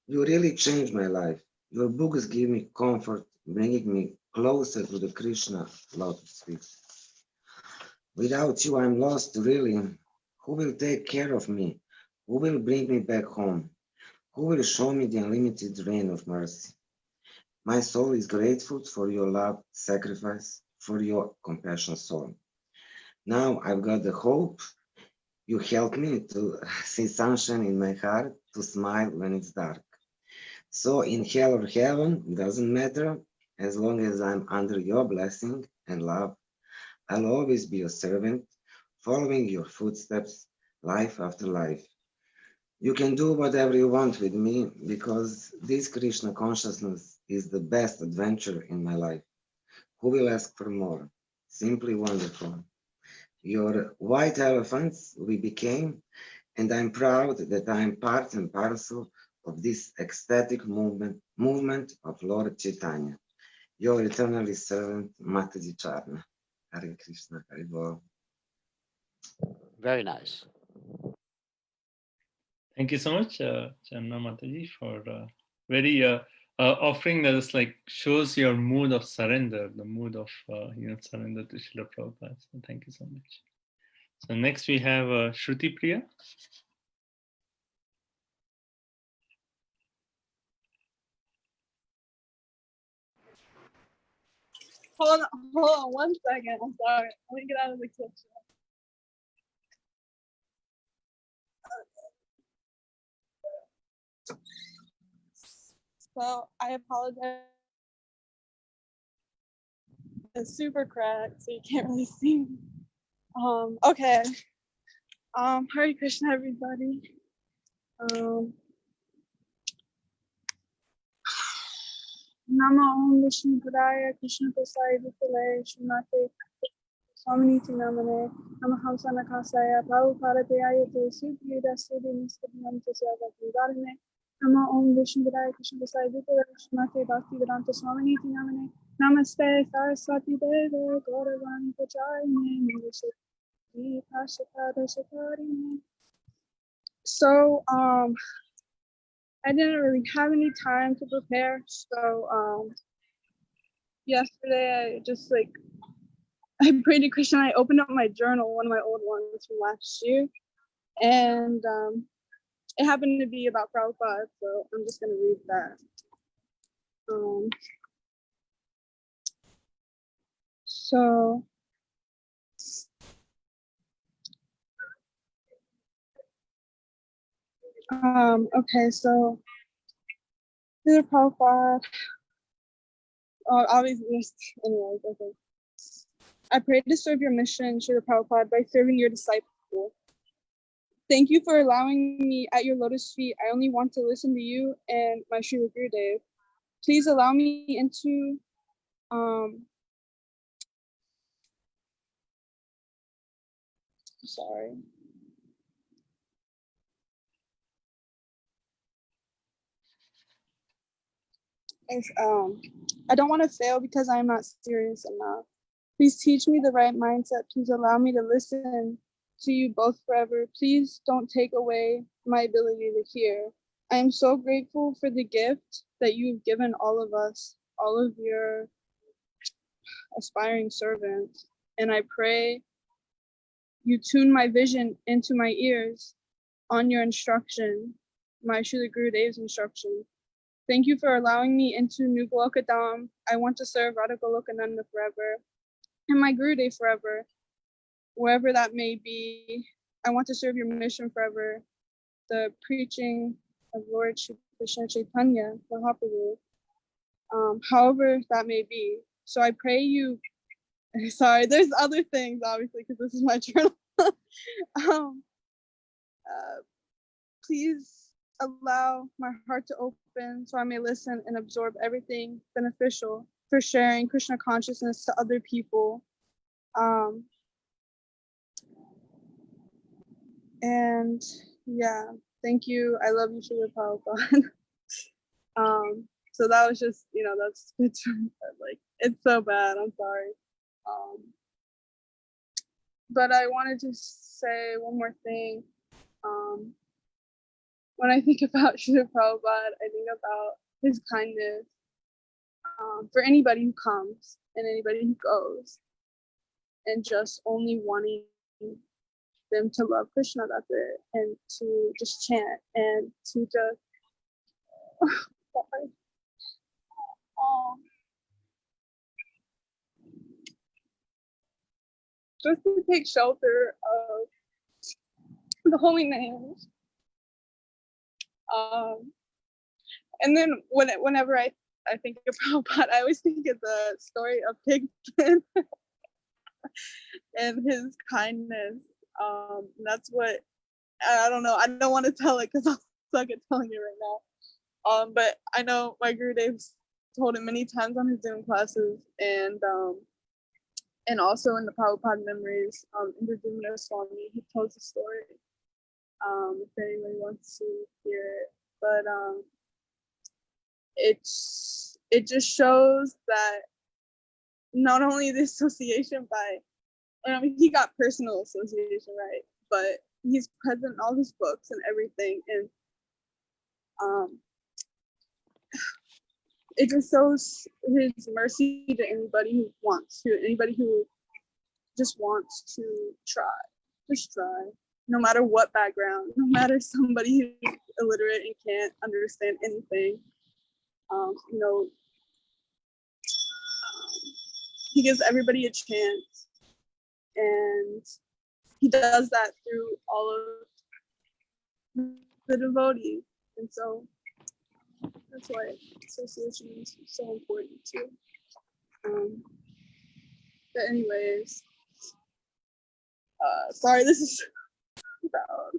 You really changed my life. Your books give me comfort, bringing me closer to the Krishna lotus feet. Without you, I'm lost, really. Who will take care of me? Who will bring me back home? Who will show me the unlimited rain of mercy? My soul is grateful for your love, sacrifice, for your compassion soul. Now I've got the hope. You help me to see sunshine in my heart, to smile when it's dark. So in hell or heaven, doesn't matter, as long as I'm under your blessing and love. I'll always be a servant, following your footsteps, life after life. You can do whatever you want with me, because this Krishna consciousness is the best adventure in my life. Who will ask for more? Simply wonderful. Your white elephants we became, and I'm proud that I'm part and parcel of this ecstatic movement of Lord Chaitanya. Your eternally servant, Mataji Charna. Hare Krishna, Hare Bol. Very nice. Thank you so much, Channa Mataji, for very offering that like shows your mood of surrender, the mood of surrender to Srila Prabhupada. So thank you so much. So next we have Shruti Priya. Hold on 1 second. I'm sorry. Let me get out of the kitchen. So I apologize. It's super cracked, so you can't really see me. Okay. Hare Krishna, everybody. Nama Om Vishnu Padaya Krishna Prasaya Bhutale Srimate Swaminiti Namane Namahamsa Nakasaya Prabhupada Deyayate Sudhida Sudhi Niskadinam Tasya Bhakti Nama Om Vishnu Padaya Krishna Prasaya Bhutale Srimate Bhakti Vedanta Swaminiti Namane Namaste Saraswati Deva Gauravani Pacharine Namaste Pashapada Shakarine. So I didn't really have any time to prepare, so yesterday I just I prayed to Krishna. I opened up my journal, one of my old ones from last year, and it happened to be about Prabhupada, so I'm just gonna read that. Okay, so Srila Prabhupada, obviously, anyways, okay. I pray to serve your mission, Srila Prabhupada, by serving your disciple. Thank you for allowing me at your lotus feet. I only want to listen to you and my Srila Gurudev. Please allow me into sorry. I don't want to fail because I'm not serious enough. Please teach me the right mindset. Please allow me to listen to you both forever. Please don't take away my ability to hear. I am so grateful for the gift that you've given all of us, all of your aspiring servants. And I pray you tune my vision into my ears on your instruction, my Srila Gurudev's instruction. Thank you for allowing me into New Golokadam. I want to serve Radha Golokananda forever and my Gurudev forever, wherever that may be. I want to serve your mission forever, the preaching of Lord Shri Krishna Chaitanya Mahaprabhu, however that may be. So I pray you, sorry, there's other things, obviously, because this is my journal. Please allow my heart to open so I may listen and absorb everything beneficial for sharing Krishna consciousness to other people. And yeah, thank you. I love you, Srila Prabhupada. So that was just, that's it's like, it's so bad. I'm sorry. But I wanted to say one more thing. When I think about Srila Prabhupada, I think about his kindness for anybody who comes and anybody who goes, and just only wanting them to love Krishna, that's it, and to just chant and to just just to take shelter of the holy names. And then whenever I think of Prabhupada, I always think of the story of Pigpen and his kindness. That's what, I don't know. I don't want to tell it because I'll suck at telling it right now. But I know my Gurudev's told it many times on his Zoom classes, and also in the Prabhupada memories, in the Dumina Swami, he tells the story. If anybody wants to hear it, but it just shows that not only the association he got personal association, right, but he's present in all his books and everything, and it just shows his mercy to anybody who wants to, anybody who just wants to just try, no matter what background, no matter somebody who's illiterate and can't understand anything. He gives everybody a chance, and he does that through all of the devotees, and so that's why association is so important too. But anyways, sorry, this is about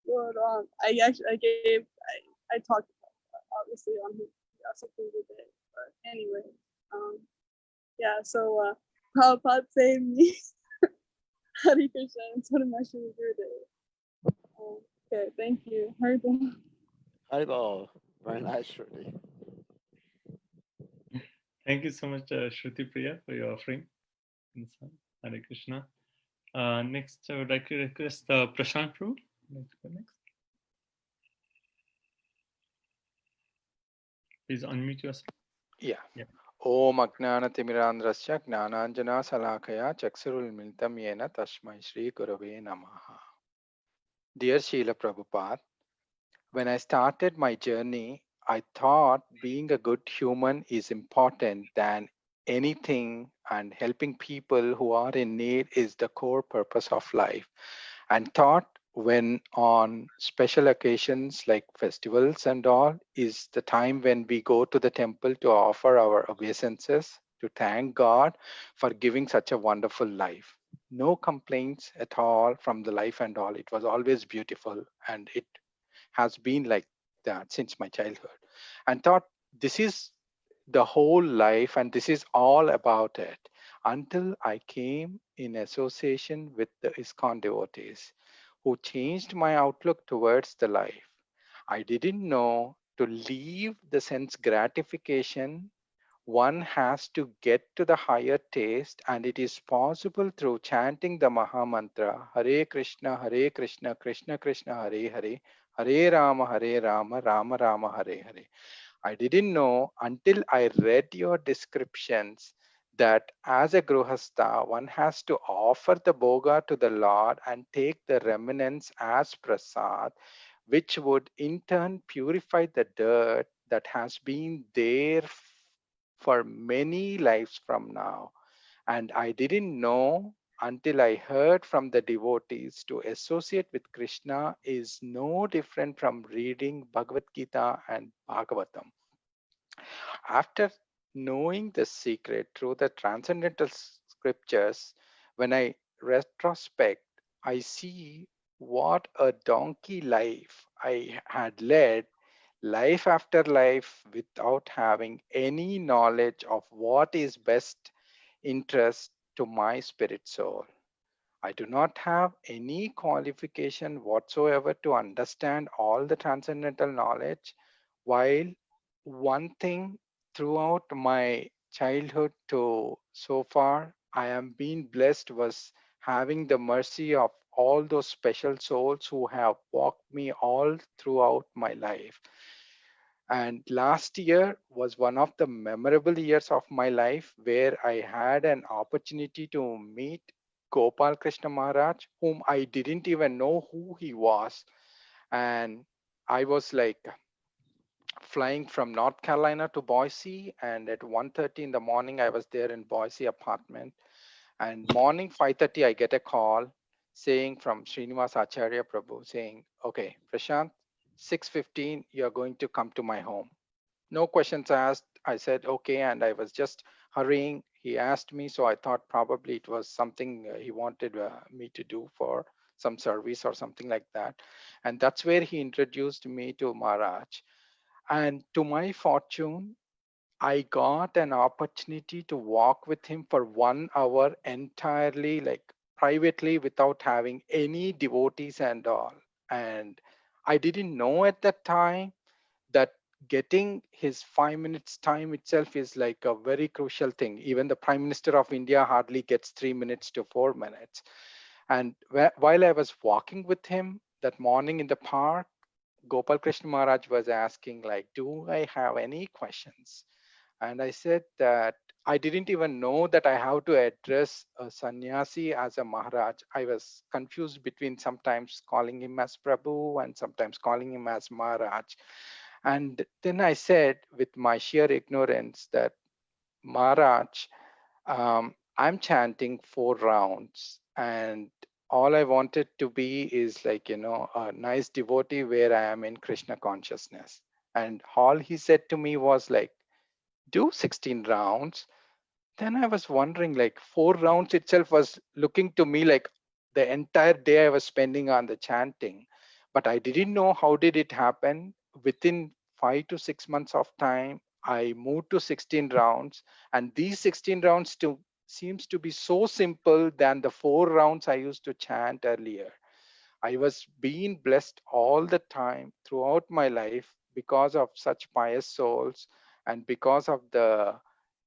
what I talked about obviously on the day, but anyway, yeah. So Prabhupada saved me. Hare Krishna, and so did my Shri Gurudev. Okay, thank you. Haribol. Haribol. Very nice, Shruti. Thank you so much, Shruti Priya, for your offering. Hare Krishna. Next, I would like to request Prashant Prabhu. Let's go next. Please unmute yourself. Yeah. Om Ajnana-Timirandrasya Jnananjana-Salakaya Chakshurulmilitam Yena Tasmai Shri Gurave Namaha. Dear Srila Prabhupada, when I started my journey, I thought being a good human is important than anything, and helping people who are in need is the core purpose of life. And thought when on special occasions like festivals and all is the time when we go to the temple to offer our obeisances, to thank God for giving such a wonderful life. No complaints at all from the life and all. It was always beautiful, and it has been like that since my childhood. And thought this is the whole life and this is all about it, until I came in association with the ISKCON devotees who changed my outlook towards the life. I didn't know to leave the sense gratification, one has to get to the higher taste, and it is possible through chanting the Maha Mantra, Hare Krishna, Krishna Krishna, Hare Hare, Hare Rama, Rama Rama, Hare Hare. I didn't know until I read your descriptions that as a Gruhastha, one has to offer the Bhoga to the Lord and take the remnants as prasad, which would in turn purify the dirt that has been there for many lives from now. And I didn't know until I heard from the devotees to associate with Krishna is no different from reading Bhagavad Gita and Bhagavatam. After knowing the secret through the transcendental scriptures, when I retrospect, I see what a donkey life I had led, life after life, without having any knowledge of what is best interest to my spirit soul. I do not have any qualification whatsoever to understand all the transcendental knowledge, while one thing throughout my childhood to so far I am being blessed was having the mercy of all those special souls who have walked me all throughout my life. And last year was one of the memorable years of my life where I had an opportunity to meet Gopal Krishna Maharaj, whom I didn't even know who he was. And I was like flying from North Carolina to Boise, and at 1:30 in the morning, I was there in Boise apartment. And morning 5:30, I get a call saying from Srinivas Acharya Prabhu saying, okay, Prashant, 6:15, you're going to come to my home. No questions asked. I said, okay. And I was just hurrying. He asked me, so I thought probably it was something he wanted me to do for some service or something like that. And that's where he introduced me to Maharaj. And to my fortune, I got an opportunity to walk with him for 1 hour entirely, like privately, without having any devotees and all. And I didn't know at that time that getting his 5 minutes time itself is like a very crucial thing. Even the Prime Minister of India hardly gets 3 minutes to 4 minutes. And while I was walking with him that morning in the park, Gopal Krishna Maharaj was asking, like, do I have any questions? And I said that I didn't even know that I have to address a sannyasi as a Maharaj. I was confused between sometimes calling him as Prabhu and sometimes calling him as Maharaj. And then I said, with my sheer ignorance, that Maharaj, I'm chanting 4 rounds, and all I wanted to be is like, a nice devotee where I am in Krishna consciousness. And all he said to me was like, do 16 rounds. Then I was wondering, like, 4 rounds itself was looking to me like the entire day I was spending on the chanting. But I didn't know how did it happen. Within 5 to 6 months of time, I moved to 16 rounds. And these 16 rounds seems to be so simple than the 4 rounds I used to chant earlier. I was being blessed all the time throughout my life because of such pious souls and because of the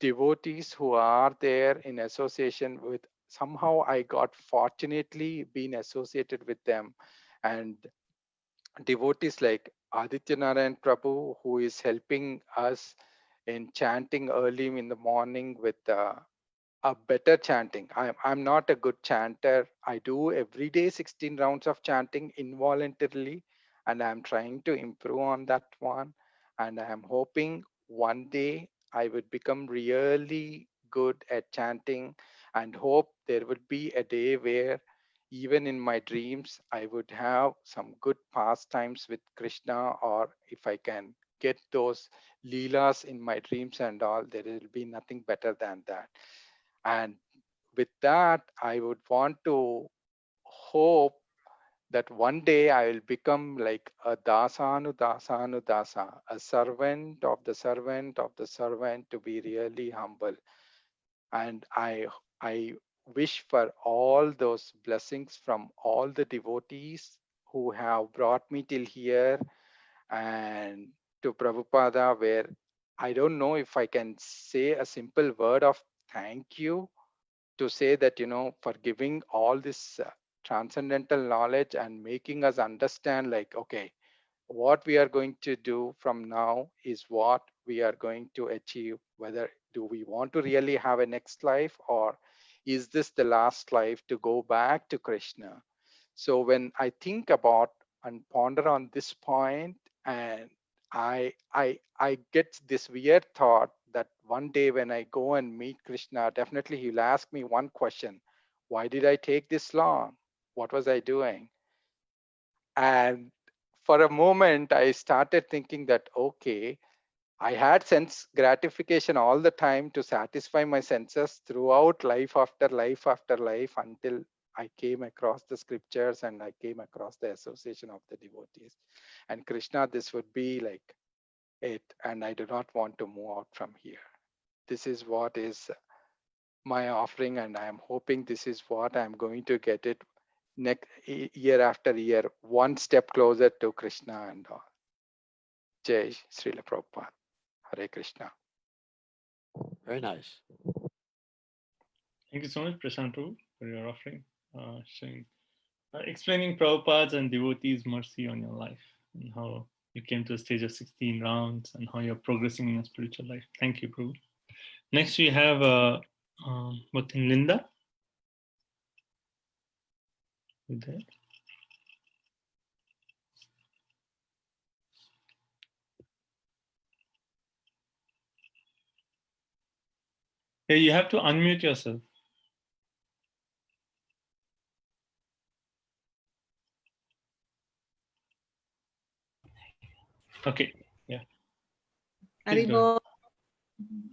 devotees who are there in association with. Somehow I got fortunately been associated with them, and devotees like Aditya Narayan Prabhu, who is helping us in chanting early in the morning with a better chanting. I'm not a good chanter. I do every day 16 rounds of chanting involuntarily, and I'm trying to improve on that one. And I'm hoping one day I would become really good at chanting, and hope there would be a day where even in my dreams I would have some good pastimes with Krishna, or if I can get those leelas in my dreams and all, there will be nothing better than that. And with that, I would want to hope that one day I will become like a dasanu dasanu dasa, a servant of the servant of the servant, to be really humble. And I wish for all those blessings from all the devotees who have brought me till here, and to Prabhupada, where I don't know if I can say a simple word of thank you, to say that, for giving all this transcendental knowledge and making us understand, like, okay, what we are going to do from now is what we are going to achieve. Whether do we want to really have a next life, or is this the last life to go back to Krishna? So when I think about and ponder on this point, and I get this weird thought that one day when I go and meet Krishna, definitely he'll ask me one question: why did I take this long? What was I doing? And for a moment, I started thinking that, okay, I had sense gratification all the time to satisfy my senses throughout life after life after life until I came across the scriptures and I came across the association of the devotees. And Krishna, this would be like it, and I do not want to move out from here. This is what is my offering, and I am hoping this is what I am going to get it next year after year, one step closer to Krishna and all. Jai Srila Prabhupada. Hare Krishna. Very nice. Thank you so much, Prashant Prabhu, for your offering, explaining Prabhupada's and devotees' mercy on your life and how you came to a stage of 16 rounds and how you're progressing in your spiritual life. Thank you, Prabhu. Next, we have Linda. You there? Hey, you have to unmute yourself. Okay, yeah. Please go ahead. Haribo.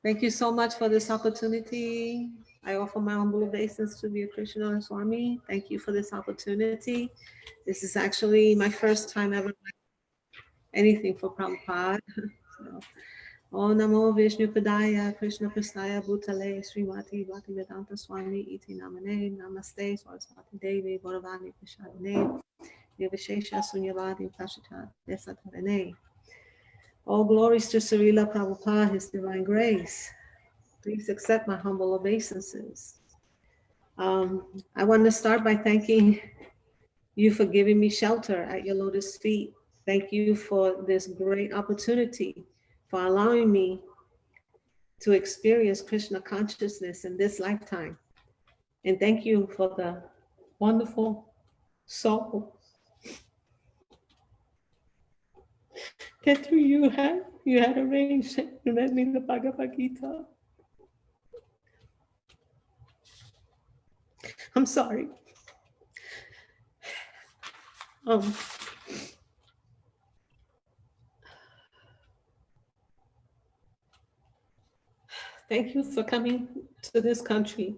Thank you so much for this opportunity. I offer my humble obeisance to Dear Krishna and Swami. Thank you for this opportunity. This is actually my first time ever anything for Prabhupada. So, Om Namo Vishnu Padaya Krishna Prasthaya Bhutale Srimati Bhaktivedanta Swami Iti Namane Namaste Saraswati Devi Gauravani Prashadane Nirvishesha Sunyavadi Kashita Desatarane. All glories to Srila Prabhupada, His Divine Grace. Please accept my humble obeisances. I want to start by thanking you for giving me shelter at your lotus feet. Thank you for this great opportunity, for allowing me to experience Krishna consciousness in this lifetime. And thank you for the wonderful soul that through you had arranged and read me the Bhagavad Gita. I'm sorry. Thank you for coming to this country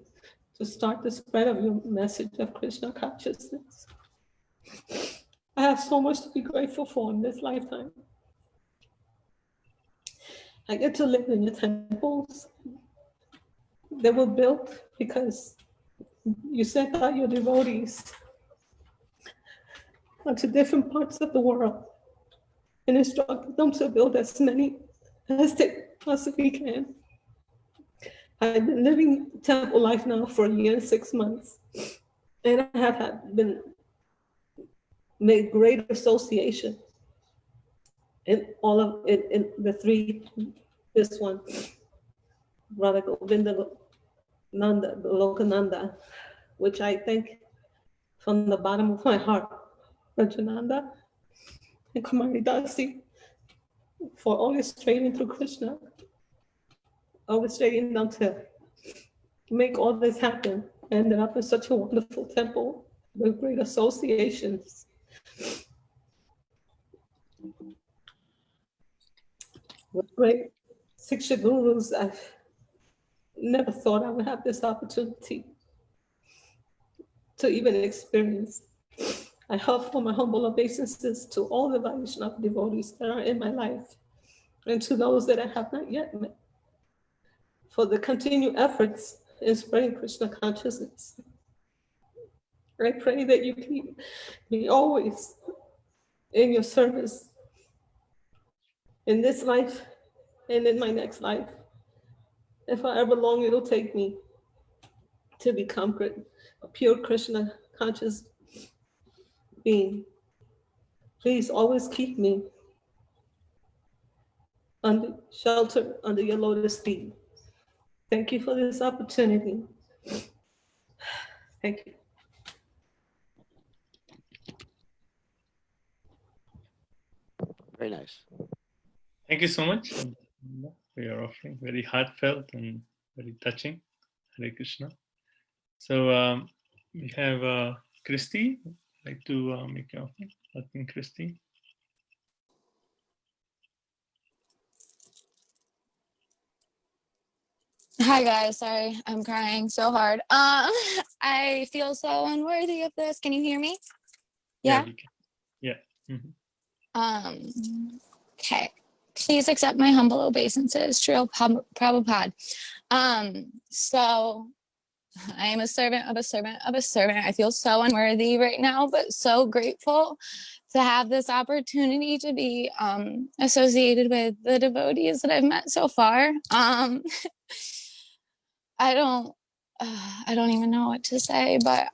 to start the spread of your message of Krishna consciousness. I have so much to be grateful for in this lifetime. I get to live in the temples that were built because you sent out your devotees to different parts of the world and instructed them to build as many as they possibly can. I've been living temple life now for 1 year and 6 months, and I have been made great association in all of it, in the three, this one, Radha Govinda Nanda, Lokananda, which I thank from the bottom of my heart, Rajananda and Kumari Dasi, for orchestrating through Krishna, orchestrating them to make all this happen. I ended up in such a wonderful temple with great associations. With great Siksha gurus, I've never thought I would have this opportunity to even experience. I offer my humble obeisances to all the Vaishnava devotees that are in my life and to those that I have not yet met for the continued efforts in spreading Krishna consciousness. I pray that you keep me always in your service in this life and in my next life. If however long it'll take me to become a pure Krishna conscious being, please always keep me under shelter under your lotus feet. Thank you for this opportunity. Thank you. Very nice. Thank you so much for your offering. Very heartfelt and very touching. Hare Krishna. So we have Christy. I'd like to make your offering. I think Christy. Hi guys, sorry, I'm crying so hard. I feel so unworthy of this. Can you hear me? Yeah. we can. Yeah. Mhm. Okay. Please accept my humble obeisances, Srila Prabhupada. So I am a servant of a servant of a servant. I feel so unworthy right now, but so grateful to have this opportunity to be associated with the devotees that I've met so far. I don't even know what to say, but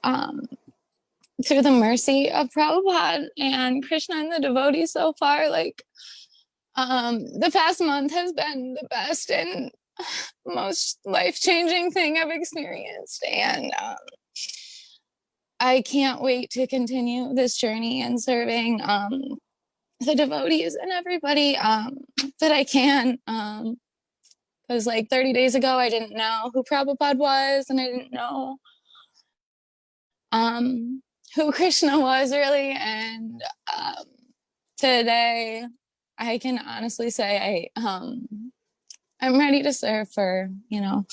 through the mercy of Prabhupada and Krishna and the devotees so far, like the past month has been the best and most life-changing thing I've experienced, and I can't wait to continue this journey and serving the devotees and everybody that I can. Because like 30 days ago, I didn't know who Prabhupada was, and I didn't know who Krishna was really. And today, I can honestly say I'm ready to serve for, you know,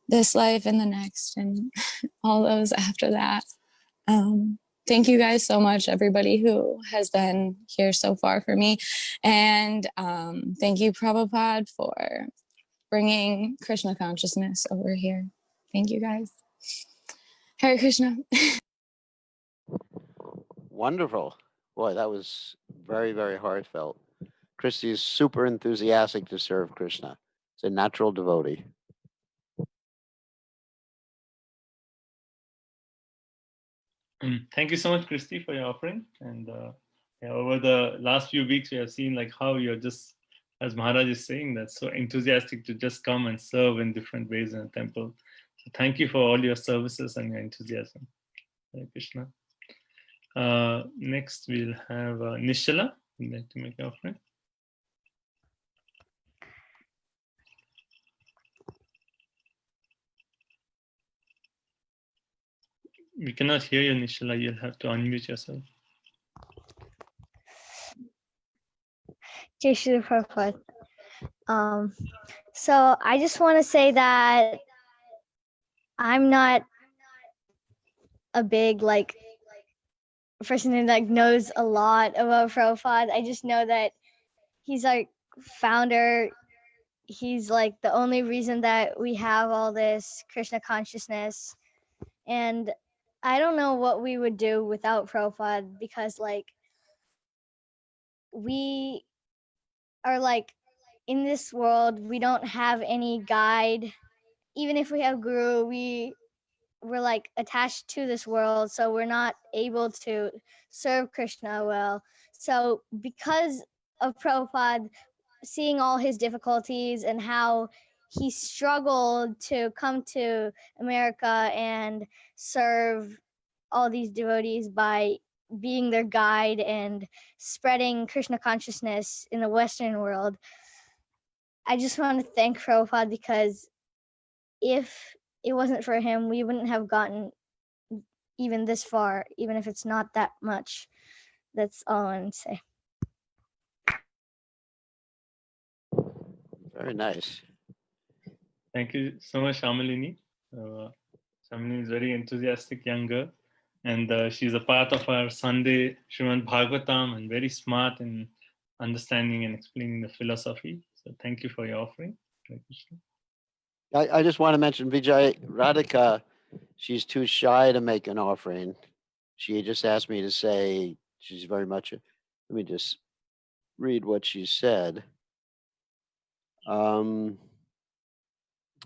this life and the next and all those after that. Thank you guys so much, everybody who has been here so far for me. And thank you, Prabhupada, for bringing Krishna consciousness over here. Thank you, guys. Hare Krishna. Wonderful. Boy, that was very, very heartfelt. Christy is super enthusiastic to serve Krishna. It's a natural devotee. Thank you so much, Christy, for your offering. And over the last few weeks, we have seen like how you're just, as Maharaj is saying, that's so enthusiastic to just come and serve in different ways in a temple. So thank you for all your services and your enthusiasm. Hare Krishna. Next, we'll have Nishala. Would like to make an offering. We cannot hear you, Nishala. You'll have to unmute yourself. Jai Shri Prabhupada. So I just want to say that I'm not a big like person who like knows a lot about Prabhupada. I just know that he's our founder. He's like the only reason that we have all this Krishna consciousness. And I don't know what we would do without Prabhupada, because like we are like in this world, we don't have any guide. Even if we have guru, we're like attached to this world, so we're not able to serve Krishna well. So because of Prabhupada, seeing all his difficulties and how he struggled to come to America and serve all these devotees by being their guide and spreading Krishna consciousness in the Western world, I just want to thank Prabhupada, because if it wasn't for him, we wouldn't have gotten even this far, even if it's not that much. That's all I want to say. Very nice. Thank you so much, Shamalini. Shamalini is very enthusiastic young girl, and she's a part of our Sunday Srimad Bhagavatam and very smart in understanding and explaining the philosophy. So thank you for your offering. Hare Krishna. I just want to mention Vijay Radhika. She's too shy to make an offering. She just asked me to say she's very much. Let me just read what she said.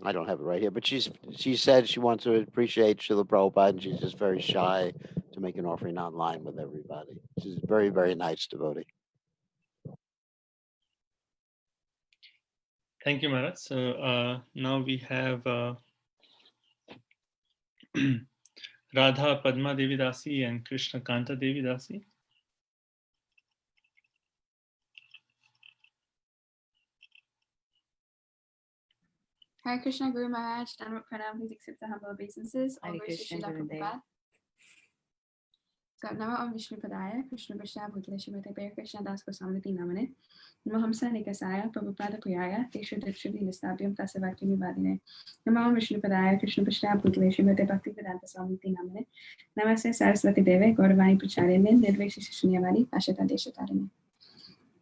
I don't have it right here, but she said she wants to appreciate Srila Prabhupada, and she's just very shy to make an offering online with everybody. She's a very, very nice devotee. Thank you, Maharaj. So now we have Radha Padma Devi Dasi and Krishna Kanta Devi Dasi. Hare Krishna Guru Maharaj, Dhamma Pranam, please accept the humble obeisances. All Hare grace to Krishna Srila Gurudev. Prabhupada. So Nama Om Vishnu Padaya, Krishna Prishna Bhutale Shrimate Bear Krishna Das Goswami Namane, Namahamsa Nikasaya, Prabhupada Puyaya, Desha Dipshri Nistabium Tasavaki Nivadine, Nama Om Vishnu Padaya, Krishna Prishna Bhutale Shrimate Bhakti Vedanta Swami Namane, Namaste Saraswati Deve, Gauravani Pracharine, Nirveshi Shunyavadi, Ashata Deshatarine.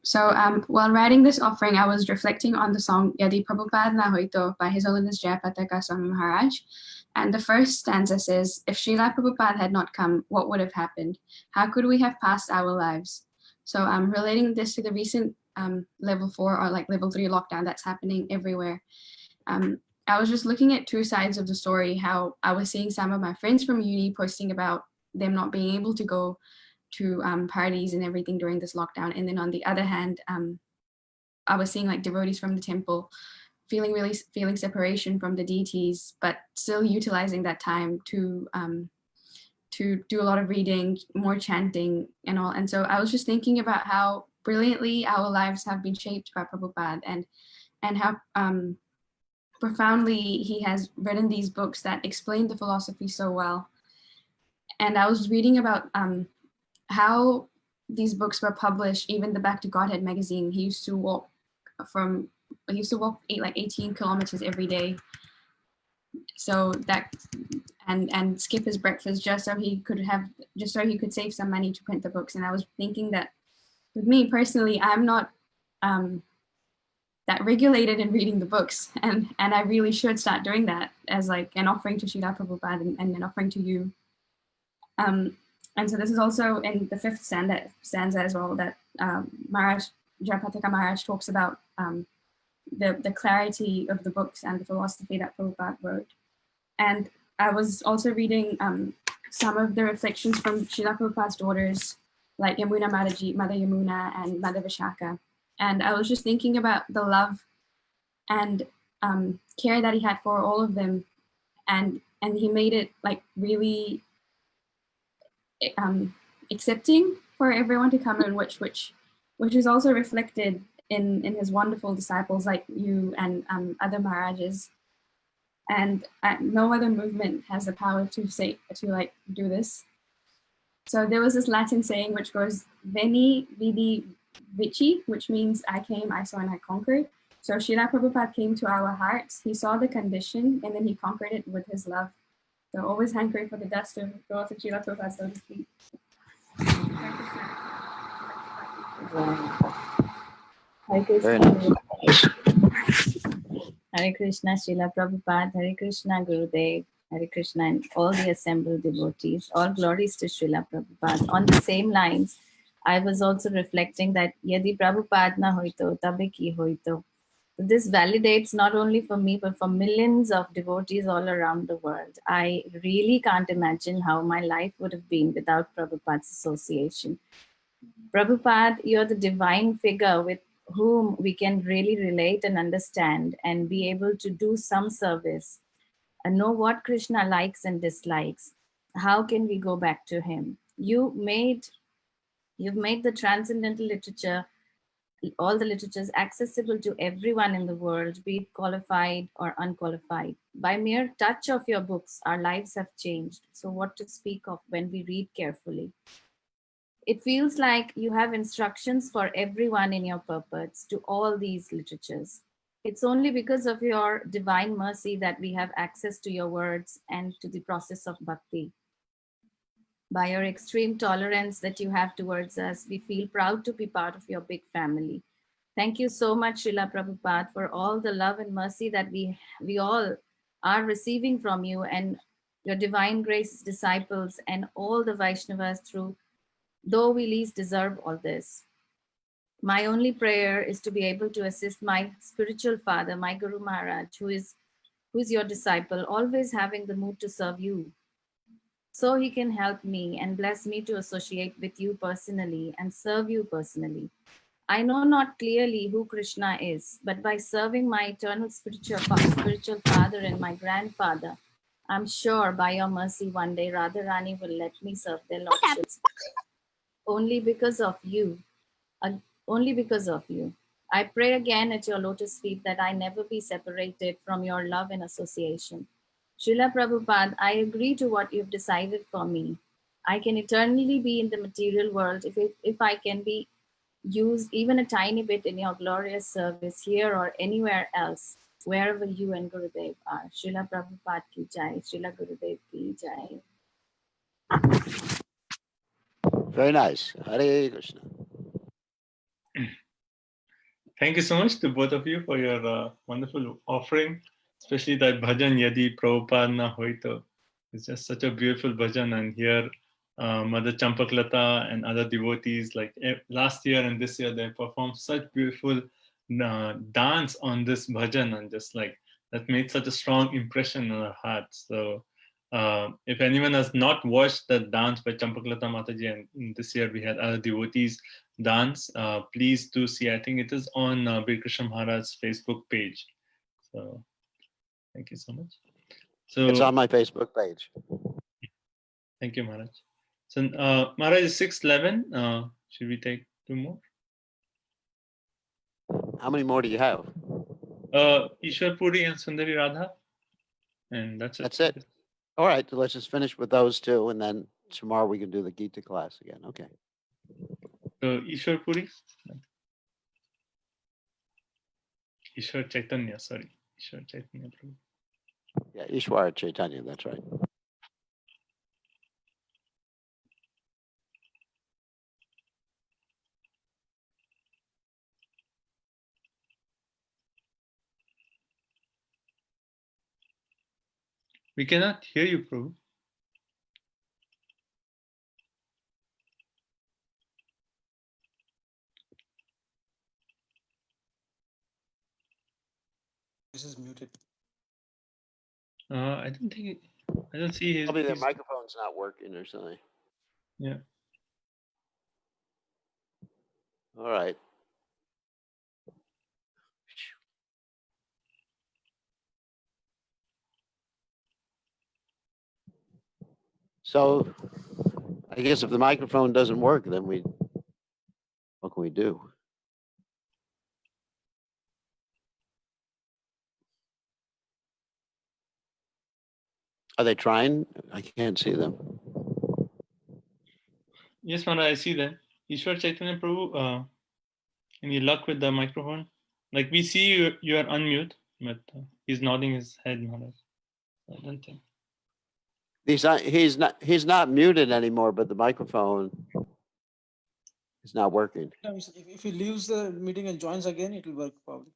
So while writing this offering, I was reflecting on the song Yadi Prabhupada Na Hoito by His Holiness Jayapataka Swami Maharaj. And the first stanza says, if Srila Prabhupada had not come, what would have happened? How could we have passed our lives? So I'm relating this to the recent level 4 or like level 3 lockdown that's happening everywhere. I was just looking at two sides of the story, how I was seeing some of my friends from uni posting about them not being able to go to parties and everything during this lockdown. And then on the other hand, I was seeing like devotees from the temple feeling separation from the deities, but still utilizing that time to do a lot of reading, more chanting and all. And so I was just thinking about how brilliantly our lives have been shaped by Prabhupada and how profoundly he has written these books that explain the philosophy so well. And I was reading about how these books were published. Even the Back to Godhead magazine, he used to walk like 18 kilometers every day, so that and skip his breakfast just so he could save some money to print the books. And I was thinking that with me personally, I'm not that regulated in reading the books, and I really should start doing that as like an offering to Srila Prabhupada and an offering to you. And so this is also in the 5th stanza as well, that Maharaj Jayapataka Maharaj talks about the clarity of the books and the philosophy that Prabhupada wrote. And I was also reading some of the reflections from Srila Prabhupada's daughters, like Yamuna Mataji, Mother Yamuna and Mother Vishaka. And I was just thinking about the love and care that he had for all of them. And he made it like really accepting for everyone to come in, which is also reflected in his wonderful disciples like you and other Maharajas. And no other movement has the power to do this. So there was this Latin saying which goes Veni, Vidi, Vici, which means I came, I saw, and I conquered. So Srila Prabhupada came to our hearts, he saw the condition, and then he conquered it with his love. So always hankering for the dust of growth of Srila Prabhupada, so to speak. Hare Krishna. Hare Krishna, Srila Prabhupada, Hare Krishna, Gurudev, Hare Krishna, and all the assembled devotees. All glories to Srila Prabhupada. On the same lines, I was also reflecting that Yadi Prabhupada na hoito, tabe ki hoito. This validates not only for me, but for millions of devotees all around the world. I really can't imagine how my life would have been without Prabhupada's association. Prabhupada, you're the divine figure with whom we can really relate and understand and be able to do some service and know what Krishna likes and dislikes. How can we go back to him? You've made the transcendental literature, all the literatures, accessible to everyone in the world, be it qualified or unqualified. By mere touch of your books, our lives have changed. So what to speak of when we read carefully? It feels like you have instructions for everyone in your purports to all these literatures. It's only because of your divine mercy that we have access to your words and to the process of bhakti. By your extreme tolerance that you have towards us, we feel proud to be part of your big family. Thank you so much, Srila Prabhupada, for all the love and mercy that we all are receiving from you and your divine grace disciples and all the Vaishnavas, through though we least deserve all this. My only prayer is to be able to assist my spiritual father, my Guru Maharaj, who is your disciple, always having the mood to serve you. So he can help me and bless me to associate with you personally and serve you personally. I know not clearly who Krishna is, but by serving my eternal spiritual father and my grandfather, I'm sure by your mercy one day Radharani will let me serve their lordships. Only because of you. Only because of you. I pray again at your lotus feet that I never be separated from your love and association. Srila Prabhupada, I agree to what you've decided for me. I can eternally be in the material world if I can be used even a tiny bit in your glorious service here or anywhere else, wherever you and Gurudev are. Srila Prabhupada ki jai, Srila Gurudev ki jai. Very nice. Hare Krishna. Thank you so much to both of you for your wonderful offering, especially that bhajan Yadi Prabhupada Na Hoito. It's just such a beautiful bhajan, and here Mother Champaklata and other devotees, like last year and this year, they performed such beautiful dance on this bhajan, and just like that made such a strong impression on our hearts. So if anyone has not watched the dance by Champaklata Mataji, and this year we had other devotees dance, please do see. I think it is on Bir Krishna Maharaj's Facebook page. So thank you so much. So it's on my Facebook page. Thank you, Maharaj. So Maharaj is 6:11. Should we take 2 more? How many more do you have? Ishwar Puri and Sundari Radha. And that's it. That's it. All right, so let's just finish with those two, and then tomorrow we can do the Gita class again. Okay. So Ishwar Puri. Ishwar Chaitanya, sorry. Ishwar Chaitanya Prabhu. Yeah, Ishwara Chaitanya, that's right. We cannot hear you, Prabhu. This is muted. I don't think I don't see his. Probably the microphone's not working or something. Yeah. All right. So I guess if the microphone doesn't work, then what can we do? Are they trying? I can't see them. Yes, Maharaj, I see that. Ishwar Chaitanya Prabhu, any luck with the microphone? Like we see you are unmute, but he's nodding his head, Maharaj. I don't think. He's not muted anymore, but the microphone is not working. If he leaves the meeting and joins again, it will work probably.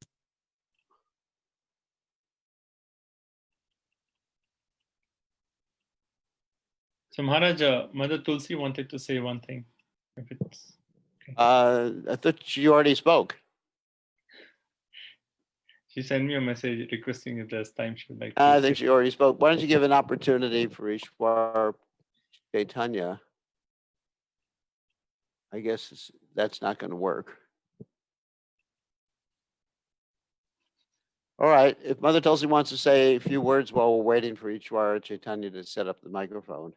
So Maharaj, Mother Tulsi wanted to say one thing. If it's okay. I thought you already spoke. She sent me a message requesting if there's time she would like to I think she already spoke. Why don't you give an opportunity for Ishwar Chaitanya? I guess that's not going to work. All right. If Mother Tulsi wants to say a few words while we're waiting for Ishwar Chaitanya to set up the microphone,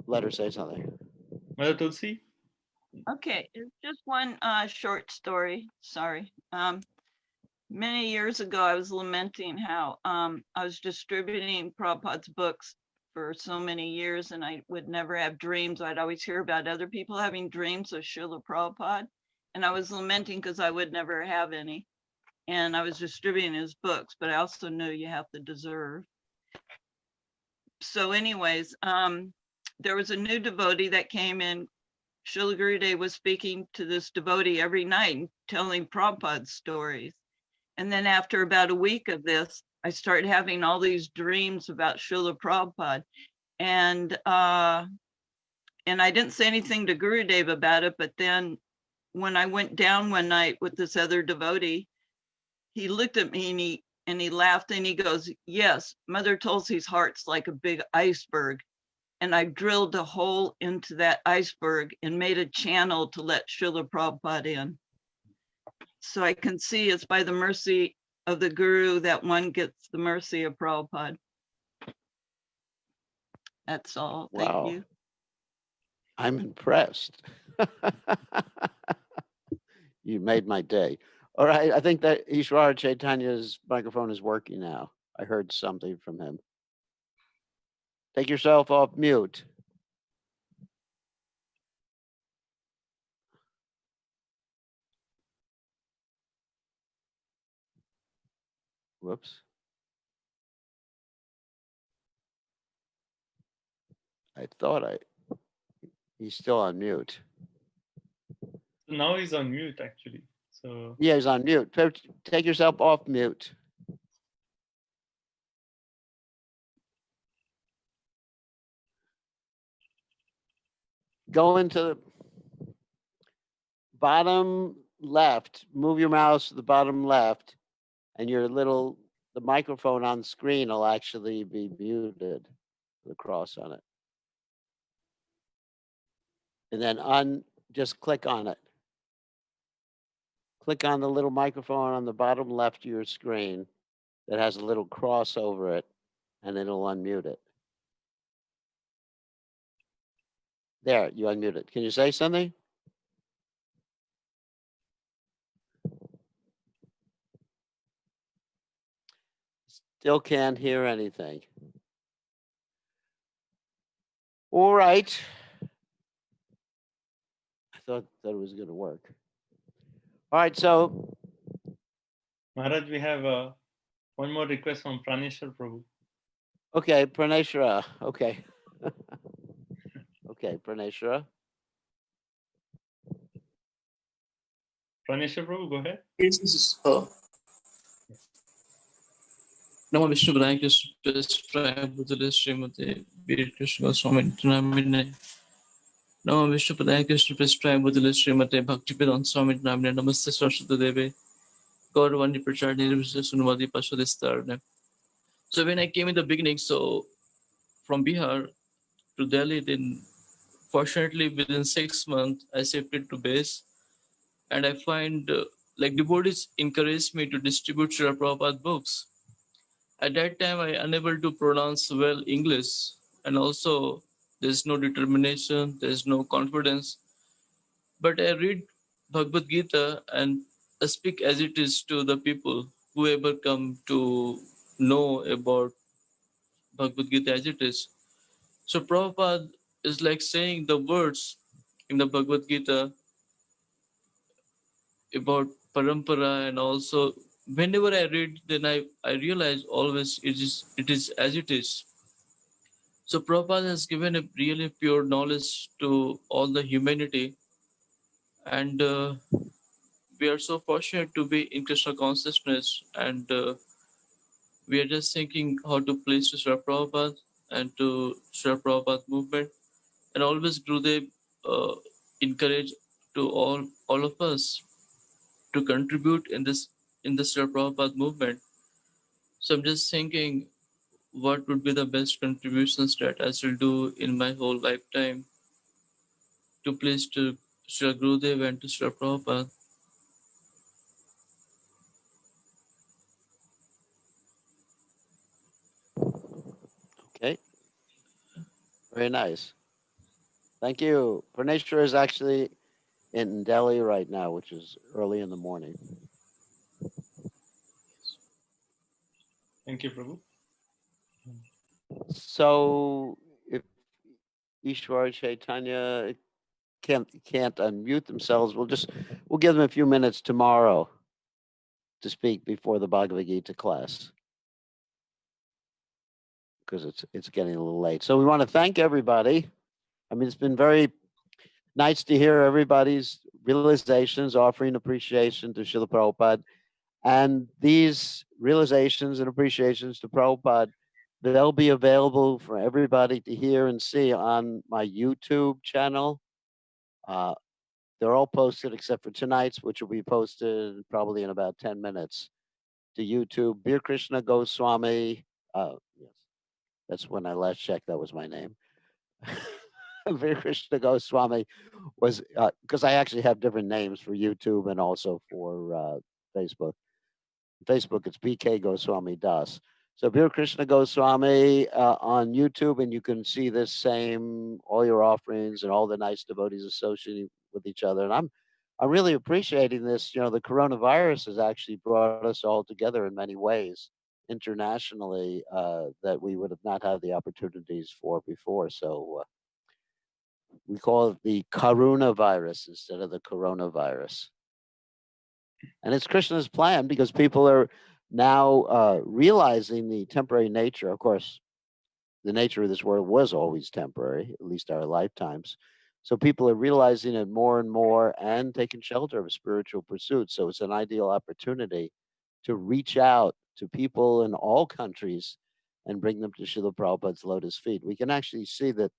let her say something. Mother Tulsi? Okay, it's just one short story. Sorry. Many years ago, I was lamenting how I was distributing Prabhupada's books for so many years, and I would never have dreams. I'd always hear about other people having dreams of Srila Prabhupada, and I was lamenting because I would never have any. And I was distributing his books, but I also knew you have to deserve. So anyways, there was a new devotee that came in. Srila Gurudev was speaking to this devotee every night and telling Prabhupada's stories. And then after about a week of this, I started having all these dreams about Srila Prabhupada. And I didn't say anything to Gurudev about it, but then when I went down one night with this other devotee, he looked at me and he laughed and he goes, "Yes, Mother Tulsi's heart's like a big iceberg." And I drilled a hole into that iceberg and made a channel to let Srila Prabhupada in. So I can see it's by the mercy of the Guru that one gets the mercy of Prabhupada. That's all. Thank Wow. you. I'm impressed. You made my day. All right. I think that Ishwar Chaitanya's microphone is working now. I heard something from him. Take yourself off mute. Whoops. I thought he's still on mute. So now he's on mute actually. So yeah, he's on mute. Take yourself off mute. Go into the bottom left. Move your mouse to the bottom left, and the microphone on screen will actually be muted. The cross on it, and then just click on it. Click on the little microphone on the bottom left of your screen that has a little cross over it, and it'll unmute it. There, you unmute it. Can you say something? Still can't hear anything. All right. I thought that it was going to work. All right, so Maharaj, we have one more request from Praneshwar Prabhu. Okay, Praneshwara. Okay. Okay, Praneshwara. Praneshwar Prabhu, go ahead. Namo Vishnu Padaya Krishna Prasthaya Bhutale Srimate Veer Krishna Goswami Namine. Namo Vishnu Padaya Krishna Prasthaya Bhutale Srimate Bhaktivedanta Swami Namine. Namaste Saraswati Deve. Gaurvani Pracharni Sunvadi Paswadistarne. So when I came in the beginning, so from Bihar to Delhi, then fortunately within 6 months I shifted to base, and I find like devotees encouraged me to distribute Srila Prabhupada books. At that time, I unable to pronounce well English, and also there's no determination, there's no confidence. But I read Bhagavad Gita and I speak as it is to the people who ever come to know about Bhagavad Gita as it is. So Prabhupada is like saying the words in the Bhagavad Gita about parampara, and also whenever I read, then I realize always it is as it is. So Prabhupada has given a really pure knowledge to all the humanity, and we are so fortunate to be in Krishna consciousness, and we are just thinking how to please to Srila Prabhupada and to Srila Prabhupada movement, and always Gurudev encourage to all of us to contribute in the Srila Prabhupada movement. So I'm just thinking what would be the best contributions that I should do in my whole lifetime to please to Srila Gurudev and to Srila Prabhupada. Okay. Very nice. Thank you. Praneshwara is actually in Delhi right now, which is early in the morning. Thank you, Prabhu. So if Ishwar Chaitanya can't unmute themselves, we'll give them a few minutes tomorrow to speak before the Bhagavad Gita class, because it's getting a little late. So we want to thank everybody. I mean, it's been very nice to hear everybody's realizations, offering appreciation to Srila Prabhupada. And these realizations and appreciations to Prabhupada, they'll be available for everybody to hear and see on my YouTube channel. They're all posted except for tonight's, which will be posted probably in about 10 minutes to YouTube. Bir Krishna Goswami. Yes, that's when I last checked. That was my name. Bir Krishna Goswami was, because I actually have different names for YouTube and also for Facebook. Facebook, it's BK Goswami Das. So Bir Krishna Goswami on YouTube, and you can see this same, all your offerings and all the nice devotees associated with each other. And I'm really appreciating this. You know, the coronavirus has actually brought us all together in many ways internationally that we would have not had the opportunities for before. So we call it the Karuna virus instead of the coronavirus. And it's Krishna's plan because people are now realizing the temporary nature. Of course, the nature of this world was always temporary, at least our lifetimes. So people are realizing it more and more and taking shelter of spiritual pursuits. So it's an ideal opportunity to reach out to people in all countries and bring them to Srila Prabhupada's lotus feet. We can actually see that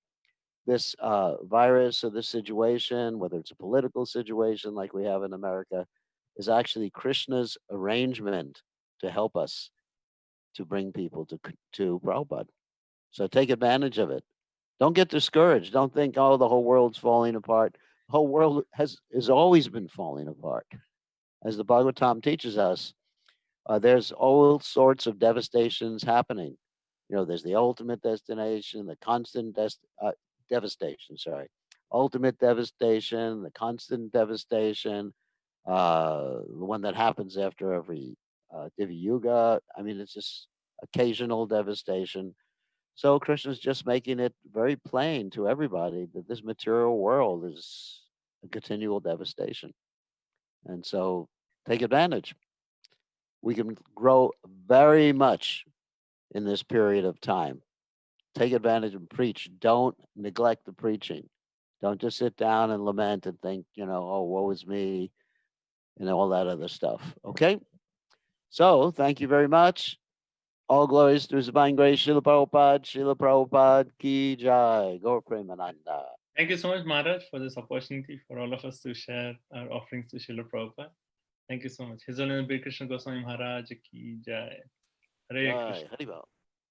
this virus or this situation, whether it's a political situation like we have in America, is actually Krishna's arrangement to help us to bring people to Prabhupada. So take advantage of it. Don't get discouraged. Don't think, oh, the whole world's falling apart. The whole world has always been falling apart. As the Bhagavatam teaches us, there's all sorts of devastations happening. You know, there's the ultimate destination, the constant devastation, ultimate devastation, the constant devastation, the one that happens after every Divi Yuga. I mean, it's just occasional devastation. So Krishna's just making it very plain to everybody that this material world is a continual devastation. And so take advantage. We can grow very much in this period of time. Take advantage and preach. Don't neglect the preaching. Don't just sit down and lament and think, you know, oh, woe is me, and all that other stuff. Okay? So thank you very much. All glories to His Divine Grace, Srila Prabhupada ki jai. Gaur Premananda. Thank you so much, Maharaj, for this opportunity for all of us to share our offerings to Srila Prabhupada. Thank you so much. His Holiness Bir Krishna Goswami Maharaj ki jai. Hare Krishna. Haribol.